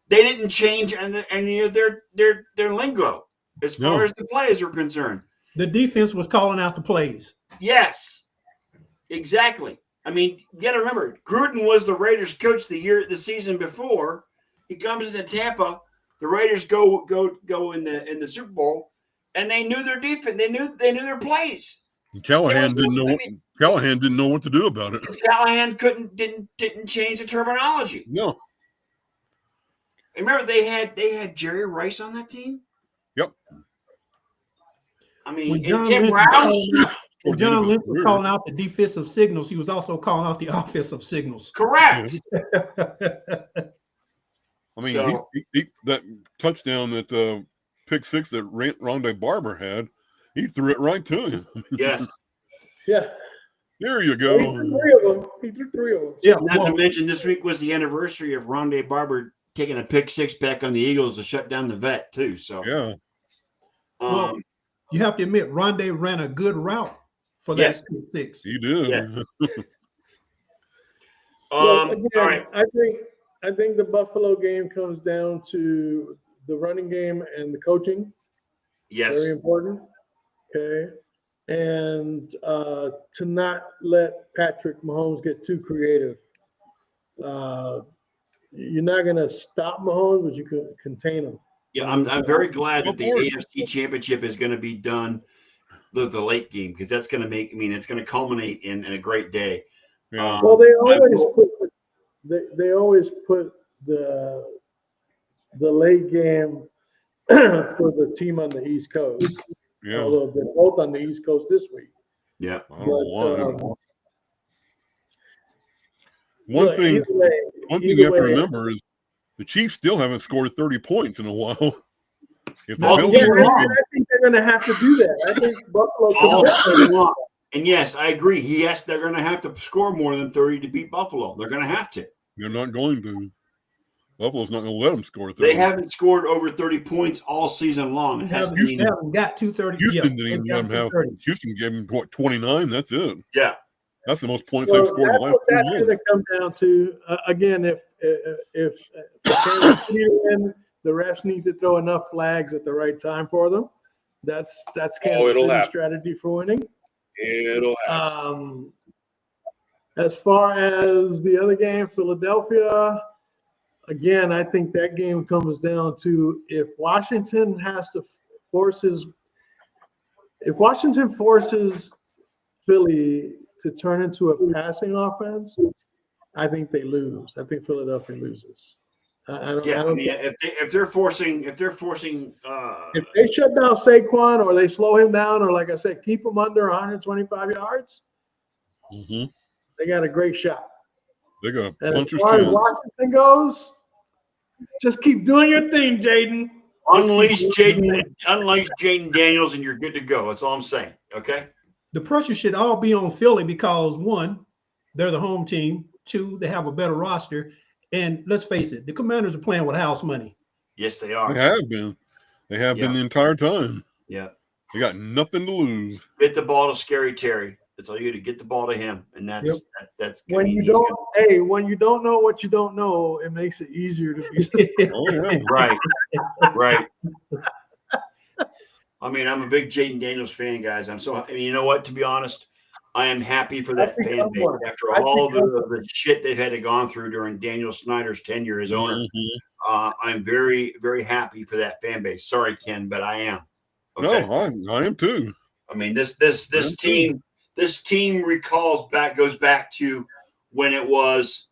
they didn't change any of their lingo as far No. as the players were concerned. The defense was calling out the plays. Yes, exactly. I mean, you got to remember, Gruden was the Raiders coach the season before. He comes into Tampa. The Raiders go in the Super Bowl, and they knew their defense. They knew their plays. And Callahan There was didn't know. no- I What, mean- Callahan didn't know what to do about it. Callahan didn't change the terminology. No. Remember, they had Jerry Rice on that team. Yep. I mean, When and John Tim Lynch Brown. When Forget John his Lynch was career. calling out the defensive signals, he was also calling out the offensive signals. Correct. I mean, So- he that touchdown that pick six that Rondé Barber had, he threw it right to him. Yes. Yeah. There you He go. threw 3 of them. He threw 3 of them. Yeah, Not well, to mention, this week was the anniversary of Rondé Barber taking a pick six back on the Eagles to shut down the vet too. So, Yeah. um, you have to admit, Rondé ran a good route for that Yes. pick six. He did. Yeah. Well, again, all right. I think the Buffalo game comes down to the running game and the coaching. Yes. Very important. Okay. And to not let Patrick Mahomes get too creative. You're not going to stop Mahomes, but you can contain him. Yeah, I'm very glad that the Of course. AFC Championship is going to be done the late game because that's going to make. I mean, it's going to culminate in a great day. Yeah. Well, they always put the late game for the team on the East Coast. Yeah. Although they're both on the East Coast this week. Yeah. I don't know why. But, One look, thing either way- you have to either way- remember is the Chiefs still haven't scored 30 points in a while. If the Oh, Bills Yeah, yeah. I think they're going to have to do that. I think Buffalo All can season long. And yes, I agree. They're going to have to score more than 30 to beat Buffalo. They're going to have to. They're not going to. Buffalo's not going to let them score 30. They haven't scored over 30 points all season long. It has to They be, haven't got 230. Houston didn't even they let them got have. 230. Houston gave them what 29. That's it. yeah. That's the most points Well, they've scored in that's the last what 2 that's years. going to come down to. Again, if Kansas City win, the refs need to throw enough flags at the right time for them. That's Kansas it'll City's happen. strategy for winning. It'll happen. As far as the other game, Philadelphia, again, I think that game comes down to if Washington forces Philly to turn into a passing offense, I think they lose. I think Philadelphia loses. I don't Yeah. I mean, think- if they're forcing, if they shut down Saquon or they slow him down or, like I said, keep him under 125 yards, hmm they got a great shot. They got a And as puncher's far as chance. Washington goes, just keep doing your thing, Jaden. unleash Jaden Daniels and you're good to go. That's all I'm saying. Okay. The pressure should all be on Philly because 1, they're the home team. 2, they have a better roster. And let's face it, the Commanders are playing with house money. Yes, they are. They have been. They have been Yeah. the entire time. Yeah. They got nothing to lose. Get the ball to Scary Terry. That's all you do. Get the ball to him, and that's that's. I When mean, you he's don't, when you don't know what you don't know, it makes it easier to be. Oh yeah. right, right. I mean, I'm a big Jaden Daniels fan, guys. I mean, you know what? To be honest, I am happy for that think fan I'm base one. after I all think I'm the shit they've had to gone through during Daniel Snyder's tenure as owner. Mhm. I'm very, very happy for that fan base. Sorry, Ken, but I am. No, I am too. I mean, this Me team goes back to when it was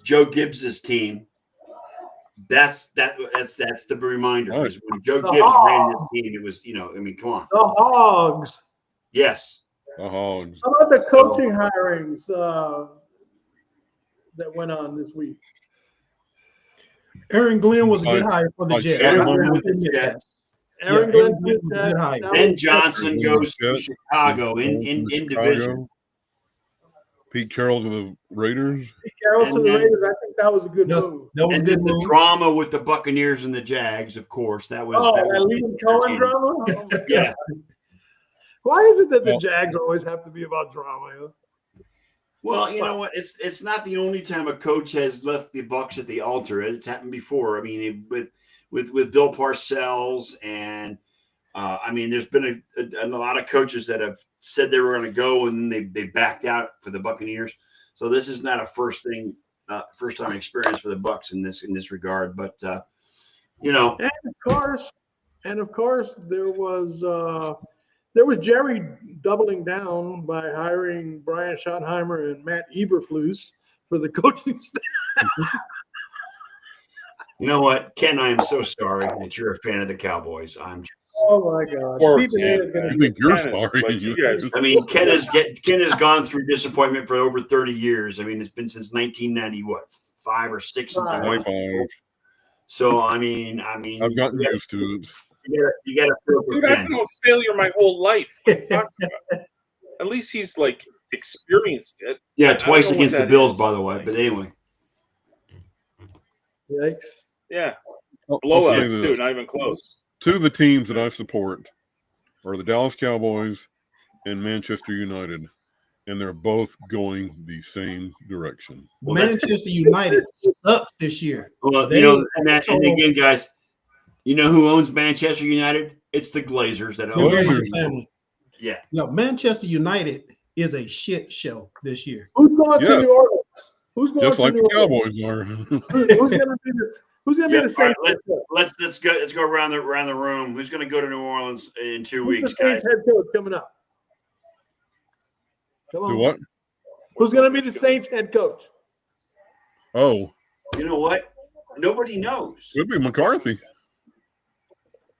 Joe Gibbs's team. That's the reminder. Right. Is when Joe The Gibbs ran Hogs. this team, it was, I mean, come on. The Hogs. Yes. The Hogs. How about the coaching hirings that went on this week? Aaron Glenn was a good Besides- hire for the like Jets. Aaron I Aaron Glenn Glenn have with to the admit that. Jets. Aaron Yeah, Glenn Aaron Glenn did was a that. good hire. That Ben was- Johnson goes to Jet. Chicago in division. Pete Carroll to the Raiders. Carroll to And the then- Raiders. I think that was a good That move. that was a And good then the move. drama with the Buccaneers and the Jags, of course. That was Oh, that that was Liam Cohen drama? Oh, my God. Yeah. Why is it that the Well- Jags always have to be about drama? Huh? Well, you know what? It's not the only time a coach has left the Bucs at the altar. It's happened before. I mean, with Bill Parcells, and I mean, there's been a lot of coaches that have said they were going to go and they backed out for the Buccaneers. So this is not a first time experience for the Bucs in this regard. But you know, And of course, there was Jerry doubling down by hiring Brian Schottenheimer and Matt Eberflus for the coaching staff. you know what, Ken? I am so sorry that you're a fan of the Cowboys. Oh my God! Poor Stephen A. Ken, is going I to think you're Ken is sorry. like you guys. I mean, Ken has gone through disappointment for over 30 years. I mean, it's been since 1990, what, 5 or 6 since I won. 25. So I mean, I've gotten used to it. you got to feel for Dude, I've Ken. known failure my whole life. What are you talking about? At least he's like experienced it. Yeah, don't twice know what against the that Bills, is. by the way. But anyway, Yikes! Yeah, I'll say blowouts this. too, not even close. Two of the teams that I support are the Dallas Cowboys and Manchester United, and they're both going the same direction. Well, that's- Manchester United sucks this year. well, They you know, have and total- again, guys, you know who owns Manchester United? It's the Glazers that The own. Glazers. Glazer family. Yeah, No, Manchester United is a shit show this year. Who's going Yeah. to New Orleans? Who's going Just to like New the Orleans? Cowboys are. Who's going to be this? Who's going to Yeah, be the Saints? all right, let's go around the room. Who's going to go to New Orleans in 2 Who's the weeks, guys? Saints head coach coming up? Come Do on. what? Who's going to be the Saints head coach? Oh, You know what? Nobody knows. could be McCarthy.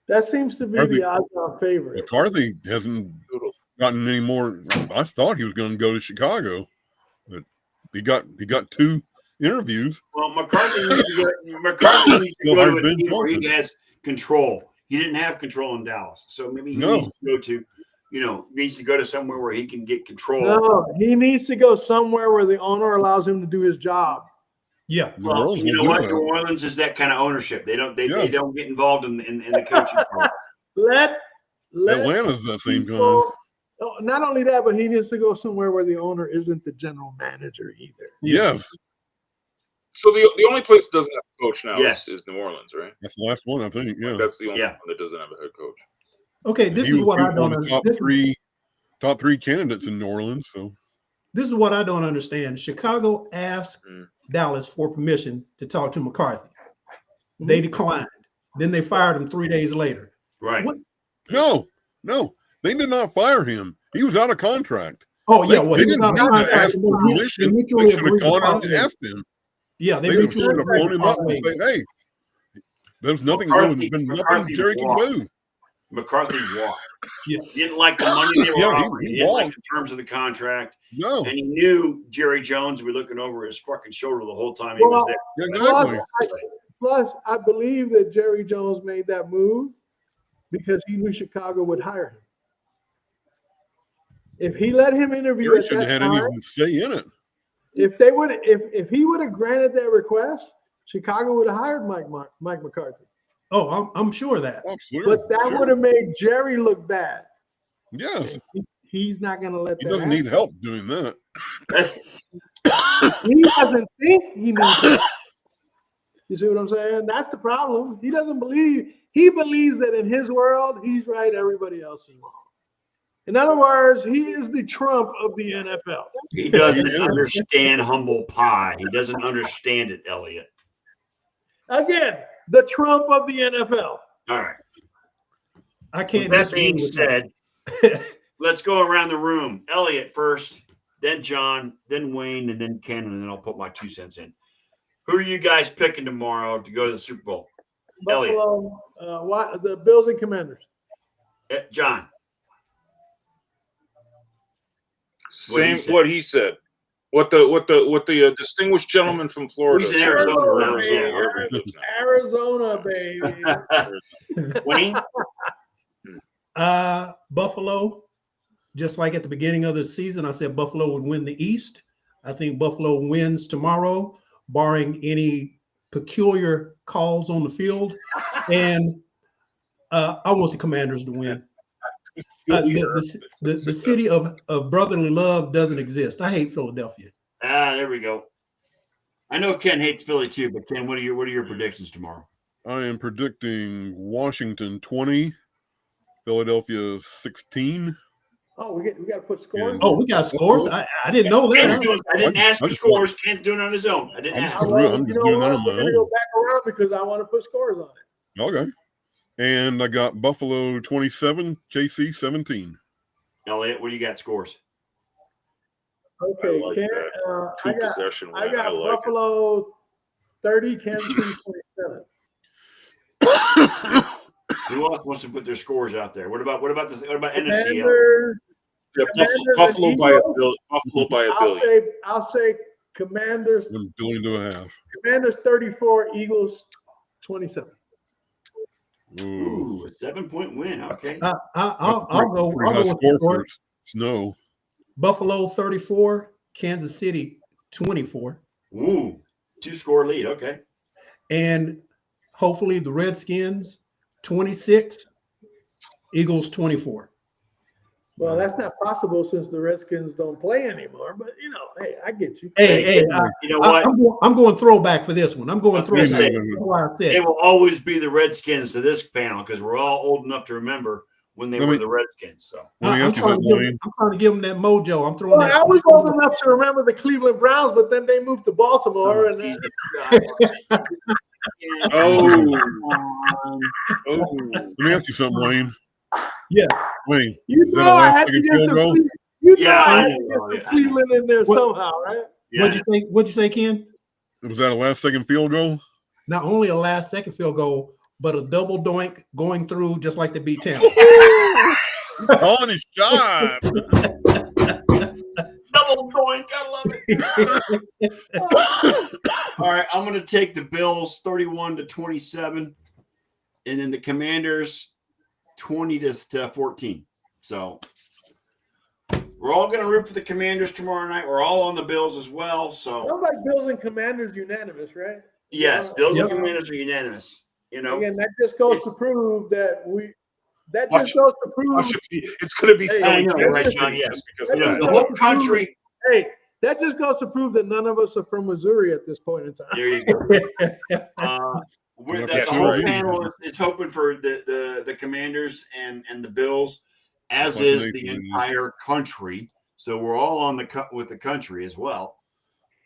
That seems to be I think- the odds-on favorite. McCarthy hasn't gotten any more. I thought he was going to go to Chicago, but he got 2 interviews. Well, McCarthy needs to Still go to hired a Ben team where he Johnson. has control. He didn't have control in Dallas, so maybe he No. needs to go to somewhere where he can get control. No, he needs to go somewhere where the owner allows him to do his job. Yeah. New Well, Orleans you know will what? do New that. Orleans is that kind of ownership. They don't Yeah. get involved in the coaching part. Let Atlanta's that same kind. people- Oh, not only that, but he needs to go somewhere where the owner isn't the general manager either. Yes, So the only place that doesn't have a coach now Yes. is New Orleans, right? that's the last one, I think. Yeah, That's the only Yeah. one that doesn't have a head coach. Okay, this he is was what I one don't of the top understand. top three candidates in New Orleans. So This is what I don't understand. Chicago asked Mm. Dallas for permission to talk to McCarthy. They declined. Then they fired him 3 days later. Right. What? no, they did not fire him. He was out of contract. Oh yeah, They, well, they he was didn't on need to contract, ask and for they permission. mutually They should have agreed to gone part out and ways. asked him. Yeah, they They mutually should have agreed phoned to him part up and ways. say, "Hey, there's nothing McCarthy- been nothing McCarthy Jerry can walked. do." McCarthy walked. Yeah. He didn't like the money they were Yeah, he offering. He didn't like walked. the terms of the contract. No, And he knew Jerry Jones would be looking over his fucking shoulder the whole time he was Well, there. exactly. Plus, I believe that Jerry Jones made that move because he knew Chicago would hire him. If he let him interview Jerry at shouldn't that have had time, any say in it. if he would have granted that request, Chicago would have hired Mike McCarthy. Oh, I'm sure of that. Oh, sure, But that sure. would have made Jerry look bad. Yes, He's not going to let he that doesn't happen. need help doing that. He doesn't think he needs help. You see what I'm saying? That's the problem. He doesn't believe. He believes that in his world, he's right, everybody else is wrong. In other words, he is the Trump of the NFL. He doesn't understand humble pie. He doesn't understand it, Elliot. Again, the Trump of the NFL. All right. I With can't that disagree being with that. said, let's go around the room. Elliot first, then John, then Wayne, and then Ken, and then I'll put my 2 cents in. Who are you guys picking tomorrow to go to the Super Bowl? Elliot. Buffalo, the Bills and Commanders. John. Same he said. what he said. What the distinguished gentleman from Florida? He's in Arizona. Arizona, baby. Wayne? Buffalo, just like at the beginning of the season, I said Buffalo would win the East. I think Buffalo wins tomorrow, barring any peculiar calls on the field. And I want the Commanders to win. The city of brotherly love doesn't exist. I hate Philadelphia. There we go. I know Ken hates Philly too, but Ken, what are your predictions tomorrow? I am predicting Washington 20, Philadelphia 16. Oh, we got to put scores. Oh, we got scores. I didn't know Ken's that. doing, I didn't ask for scores. Ken's doing it on his own. I didn't I'm ask. just for I'm just doing that on my We're gonna go own. back around because I want to put scores on it. Okay. And I got Buffalo 27, KC 17. Elliot, what do you got scores? Okay, I like Ken, that. Two possession win. I got like Buffalo 30, Kansas City 27. Who else wants to put their scores out there? What about NFC? What about NFC? Commanders, Yeah, Commanders Buffalo and by a Eagles? billion. Buffalo by a billion. I'll say Commanders. 1 billion to a half. Commanders 34, Eagles 27. Ooh. Ooh, a 7-point win. Okay. I'll go. Pretty I'll high go with score the score. for snow. Buffalo 34, Kansas City 24, Ooh, 2-score lead. Okay. and hopefully the Redskins 26, Eagles 24. Well, that's not possible since the Redskins don't play anymore. But hey, I get you. Hey, you know what? I'm going throwback for this one. I'm going I was gonna throwback. say, That's why I They said. will always be the Redskins to this panel because we're all old enough to remember when they were the Redskins. So Let me I'm ask you trying something, to Wayne. give them that mojo. I'm throwing Well, that. I was old enough to remember the Cleveland Browns, but then they moved to Baltimore, and Jesus God. Oh. Let me ask you something, Wayne. Yeah. Wayne, you is that know a I last had to second get field some. goal? You know Yeah, I I had to know, get yeah. some Cleveland in there What- somehow, right? Yeah, What'd you say, Ken? Was that a last second field goal? Not only a last second field goal, but a double doink going through just like the beat Tampa. He's calling his shot. double doink. I love it. All right, I'm going to take the Bills 31-27, and then the Commanders 20-14. So we're all going to root for the Commanders tomorrow night. We're all on the Bills as well. So Sounds like Bills and Commanders unanimous, right? yes, Bills Yep. and Commanders are unanimous. Again, that just goes to prove that Watch- It's going to be Hey, Philly, I know, Kansas right, John, City yeah. just because of The that. whole country. Hey, that just goes to prove that none of us are from Missouri at this point in time. There you go. Yeah, The that's whole right. panel is hoping for the Commanders and the Bills, as Like is the Nathan. entire country. So we're all on with the country as well.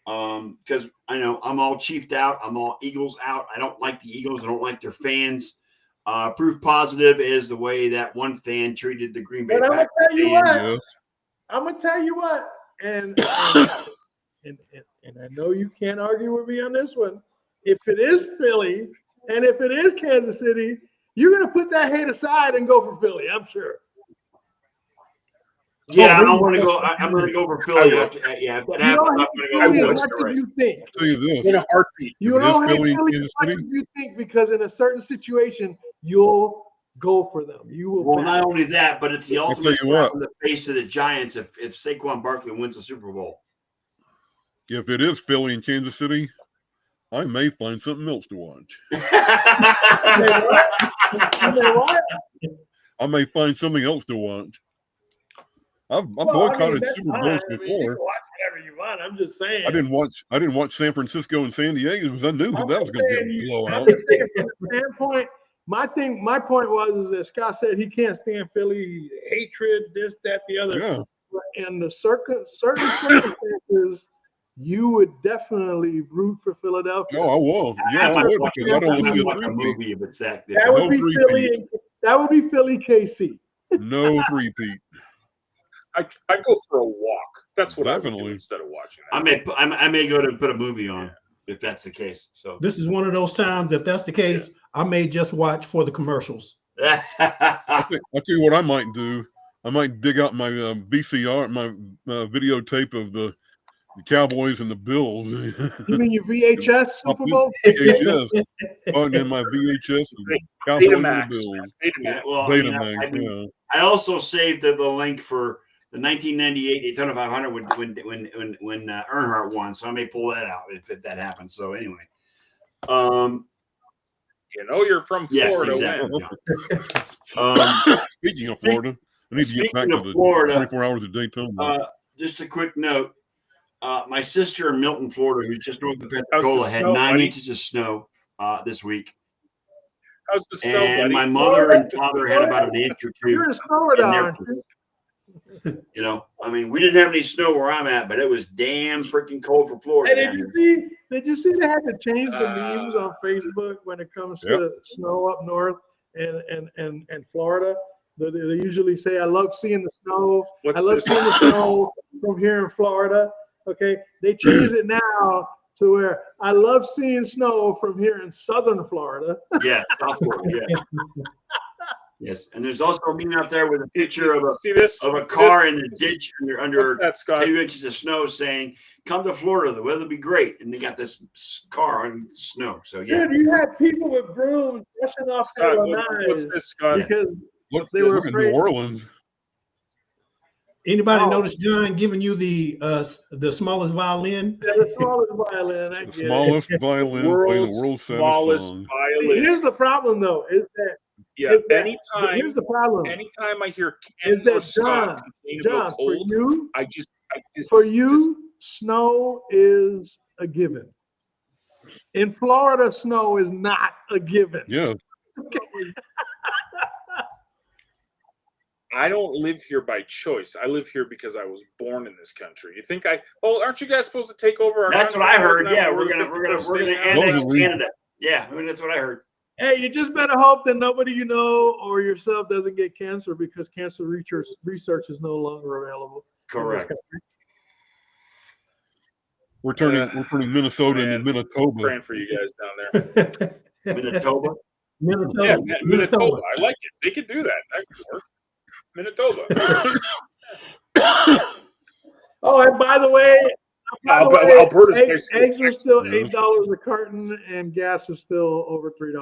Because I know I'm all Chiefed out. I'm all Eagles out. I don't like the Eagles. I don't like their fans. Proof positive is the way that one fan treated the Green Bay But I'm gonna Packers tell you fan. what. Yes. I'm gonna tell you what, and I know you can't argue with me on this one. If it is Philly and if it is Kansas City, you're gonna put that hate aside and go for Philly. I'm sure. Yeah, I'm going to go. I'm going to go for Philly. will. After, yeah, if that You happens, don't I'm hate going to Philly go as for much Philly. as you think. I'll tell you this. In a heartbeat. You If it is don't hate Philly and Philly Kansas as much City? as you think because in a certain situation you'll go for them. You will. Well, back not only that, but it's the I'll ultimate tell you slap what. in the face to the Giants if Saquon Barkley wins the Super Bowl. If it is Philly and Kansas City, I may find something else to watch. You know what? I may find something else to watch. I've Well, I mean, boycotted that's Super fine. Bowls I mean, you before. can watch whatever you want. I'm just saying. I didn't watch San Francisco and San Diego because I knew I'm that was going to saying be a you- I'm blowout. just saying from the standpoint, my point was is that Scott said he can't stand Philly, hatred, this, that, the other. Yeah, In the certain circumstances, you would definitely root for Philadelphia. oh, I will. Yeah, I would because I don't want to see a watch a three-peat. movie if it's that. That would No be three-peat. Philly. That would be Philly KC. No three-peat. I go for a walk. That's what I would do Definitely. instead of watching that. I may go to put a movie on if that's the case. So This is one of those times. If that's the case, I may just watch for the commercials. I'll tell you what I might do. I might dig out my VCR, my videotape of the the Cowboys and the Bills. You mean your VHS Super Bowl? VHS. Plugged in my VHS. And Cowboys and the Bills. Yeah, well, I, mean, Betamax, I also saved the link for the 1998 Daytona 500 when Earnhardt won, so I may pull that out if that happens. So anyway, you're from Florida. Yes, exactly. Speaking of Florida, I need to get back to the Florida, 24 hours of Daytona. Just a quick note. My sister in Milton, Florida, who's just north of Pensacola, had 9 inches of snow this week. How's the snow, and buddy? my mother and father had about an inch or two. You're in Florida, aren't you? You know, I mean, we didn't have any snow where I'm at, but it was damn freaking cold for Florida. Hey, did you see they had to change the memes on Facebook when it comes to snow up north and Florida? They usually say, I love seeing the snow. I love seeing the snow from here in Florida. Okay. They changed it now to where I love seeing snow from here in southern Florida. Yeah, South Florida, yeah. Yes, and there's also a meme out there with a picture of a car in the ditch under 2 inches of snow saying, "Come to Florida, the weather will be great." And they got this car on snow. So yeah, dude, you had people with brooms brushing off their knives. What's this, Scott? Because they were afraid. New Orleans. Anybody notice John giving you the smallest violin? Yeah, the smallest violin. The smallest violin playing the world's smallest violin. See, here's the problem, though, is that here's the problem. Anytime I hear Ken or Scott complain about cold, for you, snow is a given. In Florida, snow is not a given. Yeah. Okay. I don't live here by choice. I live here because I was born in this country. You think aren't you guys supposed to take over our That's country? what I heard. Yeah, we're gonna annex Canada. Yeah, I mean, that's what I heard. Hey, you just better hope that nobody you know or yourself doesn't get cancer, because cancer research is no longer available. Correct. We're turning Minnesota into Manitoba. Praying for you guys down there. Manitoba. Yeah, Manitoba. I like it. They could do that. That could work. Manitoba. Oh, and by the way, Alberta's eggs are still $8 a carton, and gas is still over $3 a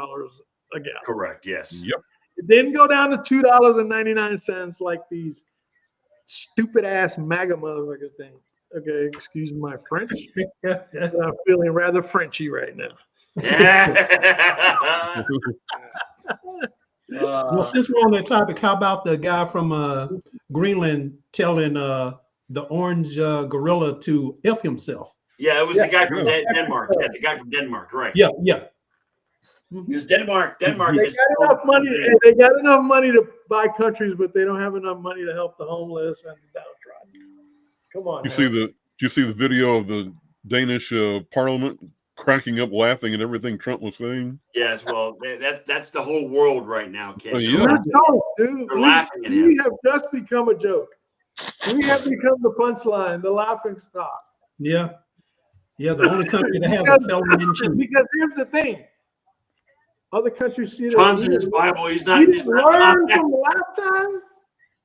gallon. Correct. Yes. Yep. It didn't go down to $2.99 like these stupid ass MAGA motherfuckers think. Okay, excuse my French. I'm feeling rather Frenchy right now. Well, since we're on that topic, how about the guy from Greenland telling the orange gorilla to F himself? Yeah, it was the guy from Denmark. Yeah, the guy from Denmark, right? Yeah. Because Denmark. They got enough money. They got enough money to buy countries, but they don't have enough money to help the homeless and the downtrodden. Come on. Did you see the video of the Danish Parliament cracking up laughing at everything Trump was saying? Yes, well, that's the whole world right now, Ken. Oh, yeah. Dude, They're laughing at him. We have just become a joke. We have become the punchline, the laughing stock. Yeah, the only country to have a felon in chief. Because here's the thing. Other countries see that. Tons in his Bible. He's not. We didn't learn from the last time.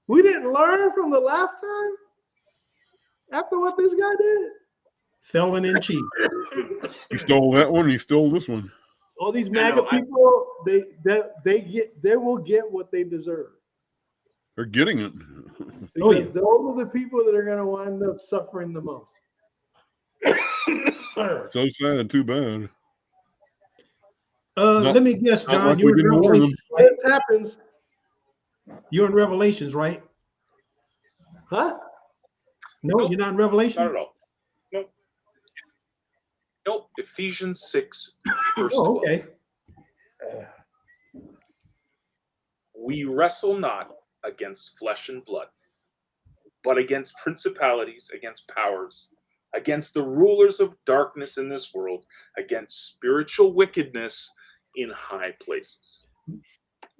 We didn't learn from the last time. After what this guy did. Felon in chief. He stole that one. He stole this one. All these MAGA people, they will get what they deserve. They're getting it. Because those are the people that are going to wind up suffering the most. So sad. Too bad. Let me guess, John. Like You're in Revelations, right? This happens. You're in Revelations, right? Huh? No, you're not in Revelations? Not at all. Nope. Ephesians 6, verse 12. Oh, okay. We wrestle not against flesh and blood, but against principalities, against powers, against the rulers of darkness in this world, against spiritual wickedness in high places.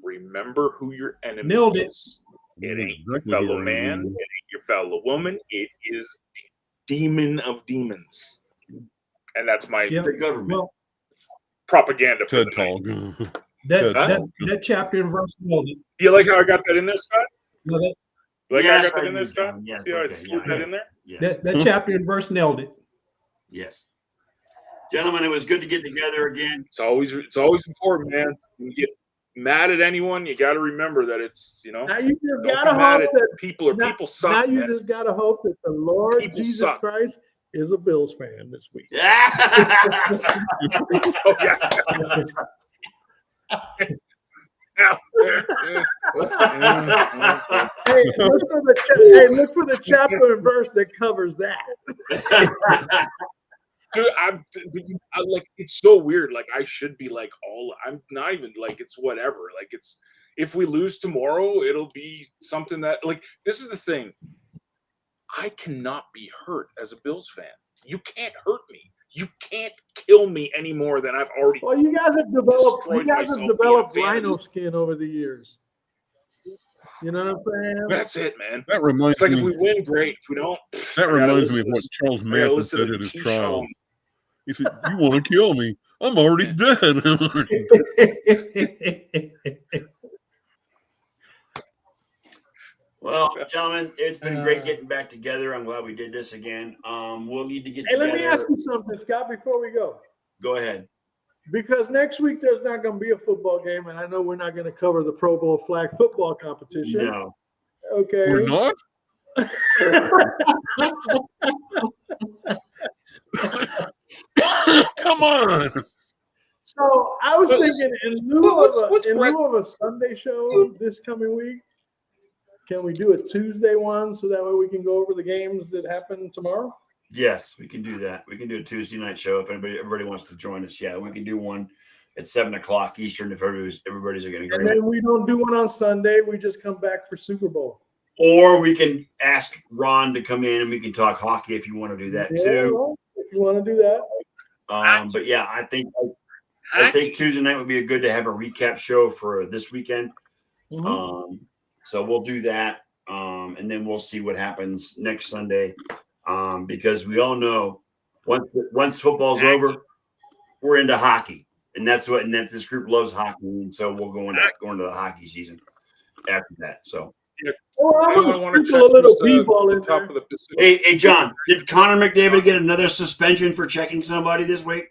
Remember who your enemy Nailed it. is. It ain't your fellow man. It ain't your fellow woman. It is the demon of demons. And that's my the government propaganda for TED the night. Talk. That chapter and verse nailed it. Do you like how I got that in there, Scott? No, Like Yes, I got that in there, do, Scott? John. Yes, See how I okay, slid yeah. that in there? Yes. that chapter and verse nailed it. Yes. Gentlemen, it was good to get together again. It's always important, man. When you get mad at anyone, you got to remember that it's Now you just don't gotta be mad hope at that people, or now, people suck. now you man. just gotta hope that the Lord People Jesus suck. Christ is a Bills fan this week. Yeah. Oh yeah. Hey, look for the chapter and verse that covers that. Dude, I like, it's so weird. Like, I should be like, I'm not even like, it's whatever. Like, it's, if we lose tomorrow, it'll be something that, like, this is the thing. I cannot be hurt as a Bills fan. You can't hurt me. You can't kill me any more than I've already. Well, you guys have developed rhino skin over the years. You know what I'm saying? That's it, man. That reminds It's like, me. if we win, great. If we don't, That I gotta reminds me of listen what Charles I gotta Manson listen said to at his Keyshawn. trial. He said, "You want to kill me? I'm already dead." Well, gentlemen, it's been great getting back together. I'm glad we did this again. We'll need to get Hey, together. let me ask you something, Scott, before we go. Go ahead. Because next week there's not going to be a football game, and I know we're not going to cover the Pro Bowl flag football competition. No. Okay. We're not. Come on. So I was But thinking, in lieu of a what's Sunday show this coming week, can we do a Tuesday one so that way we can go over the games that happen tomorrow? Yes, we can do that. We can do a Tuesday night show if everybody wants to join us. Yeah, we can do one at 7:00 Eastern if everybody's going to And agree. then we don't do one on Sunday. We just come back for Super Bowl. Or we can ask Ron to come in and we can talk hockey if you want to do that too. Well, if you want to do that. But yeah, I think Tuesday night would be good to have a recap show for this weekend. Mm-hmm. So we'll do that, and then we'll see what happens next Sunday. Because we all know once football's over, we're into hockey, and that's this group loves hockey, and so we'll go into the hockey season after that. So. Well, I'm Anyone going want to to sprinkle a little check this, b-ball in top there. of the Pacific? Hey, John, did Connor McDavid get another suspension for checking somebody this week?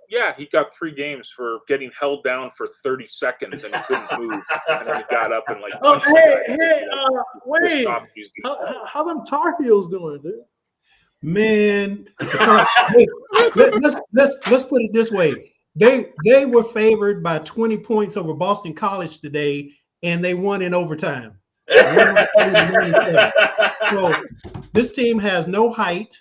Yeah, he got 3 games for getting held down for 30 seconds and he couldn't move. And then he got up and like. Oh, punched the guy hey, because he Wayne, stopped using it. how them Tar Heels doing, dude? Man, hey, let's put it this way. They were favored by 20 points over Boston College today, and they won in overtime. So this team has no height.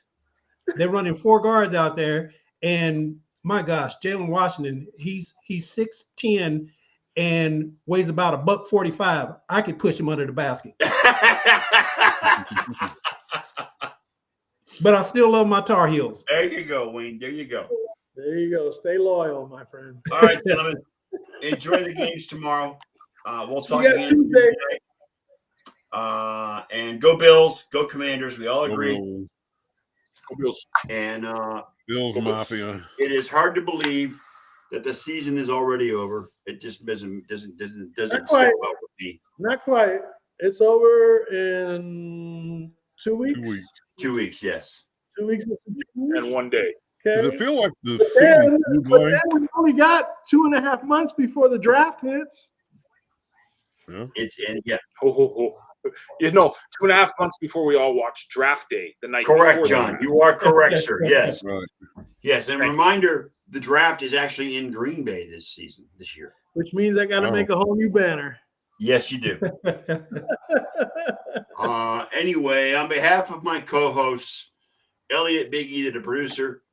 They're running 4 guards out there, and my gosh, Jalen Washington, he's 6'10" and weighs about $145. I could push him under the basket. But I still love my Tar Heels. There you go, Wayne. There you go. There you go. Stay loyal, my friend. All right, gentlemen. Enjoy the games tomorrow. We'll talk again Tuesday. And go Bills, go Commanders. We all agree. Go Bills. And Bills Mafia. it is hard to believe that the season is already over. It just doesn't sit quite. well with me. Not quite. It's over in 2 weeks. 2 weeks. 2 weeks, yes. 2 weeks And 1 day. Does Okay. it feel like the But season flew by? then we only got 2.5 months before the draft hits. Yeah. You know, 2.5 months before we all watch Draft Day the night Correct, before the John. draft. You are correct, sir. Yes. Right. Yes. And reminder, the draft is actually in Green Bay this year. Which means I got to make a whole new banner. Yes, you do. Anyway, on behalf of my co-hosts, Elliot Big E, the producer,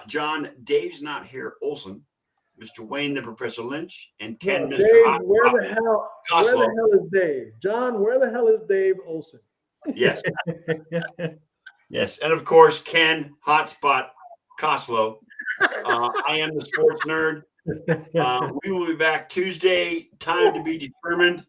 John, Dave's not here, Olson, Mr. Wayne, the Professor Lynch, and Ken, Mr. Dave, Hot where Pop the hell Coslow. is Dave? John, where the hell is Dave Olson? Yes. Yes. And of course, Ken Hotspot Coslow. I am the sports nerd. We will be back Tuesday, time to be determined.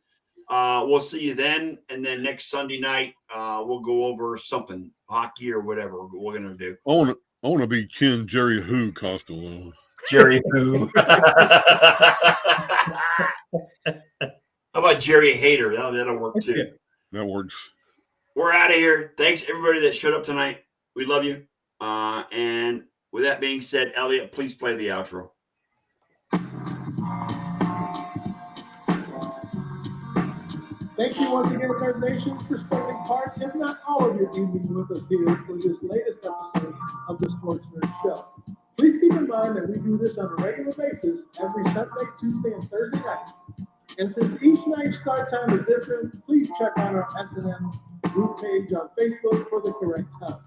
We'll see you then. And then next Sunday night, we'll go over something, hockey or whatever we're going to do. I want to be Ken Jerry Who Costello. Jerry Who. How about Jerry Hader? That'll work too. That works. We're out of here. Thanks everybody that showed up tonight. We love you. And with that being said, Elliot, please play the outro. Thank you once again, Nerd Nation, for spending part, if not all of your evening with us here for this latest episode of the Sports Nerd Show. Please keep in mind that we do this on a regular basis every Sunday, Tuesday, and Thursday night. And since each night's start time is different, please check out our S&M group page on Facebook for the correct time.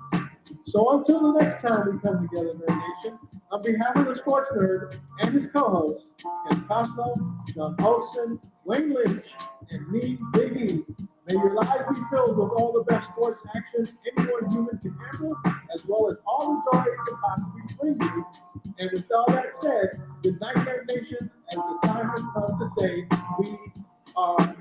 So until the next time we come together, Nerd Nation, on behalf of the Sports Nerd and his co-hosts, Ken Costco, John Olson, Wayne Lynch, and me, Big E, may your lives be filled with all the best sports action anyone human can handle, as well as all the joy it can possibly bring you. And with all that said, good night, Nerd Nation, as the time has come to say we are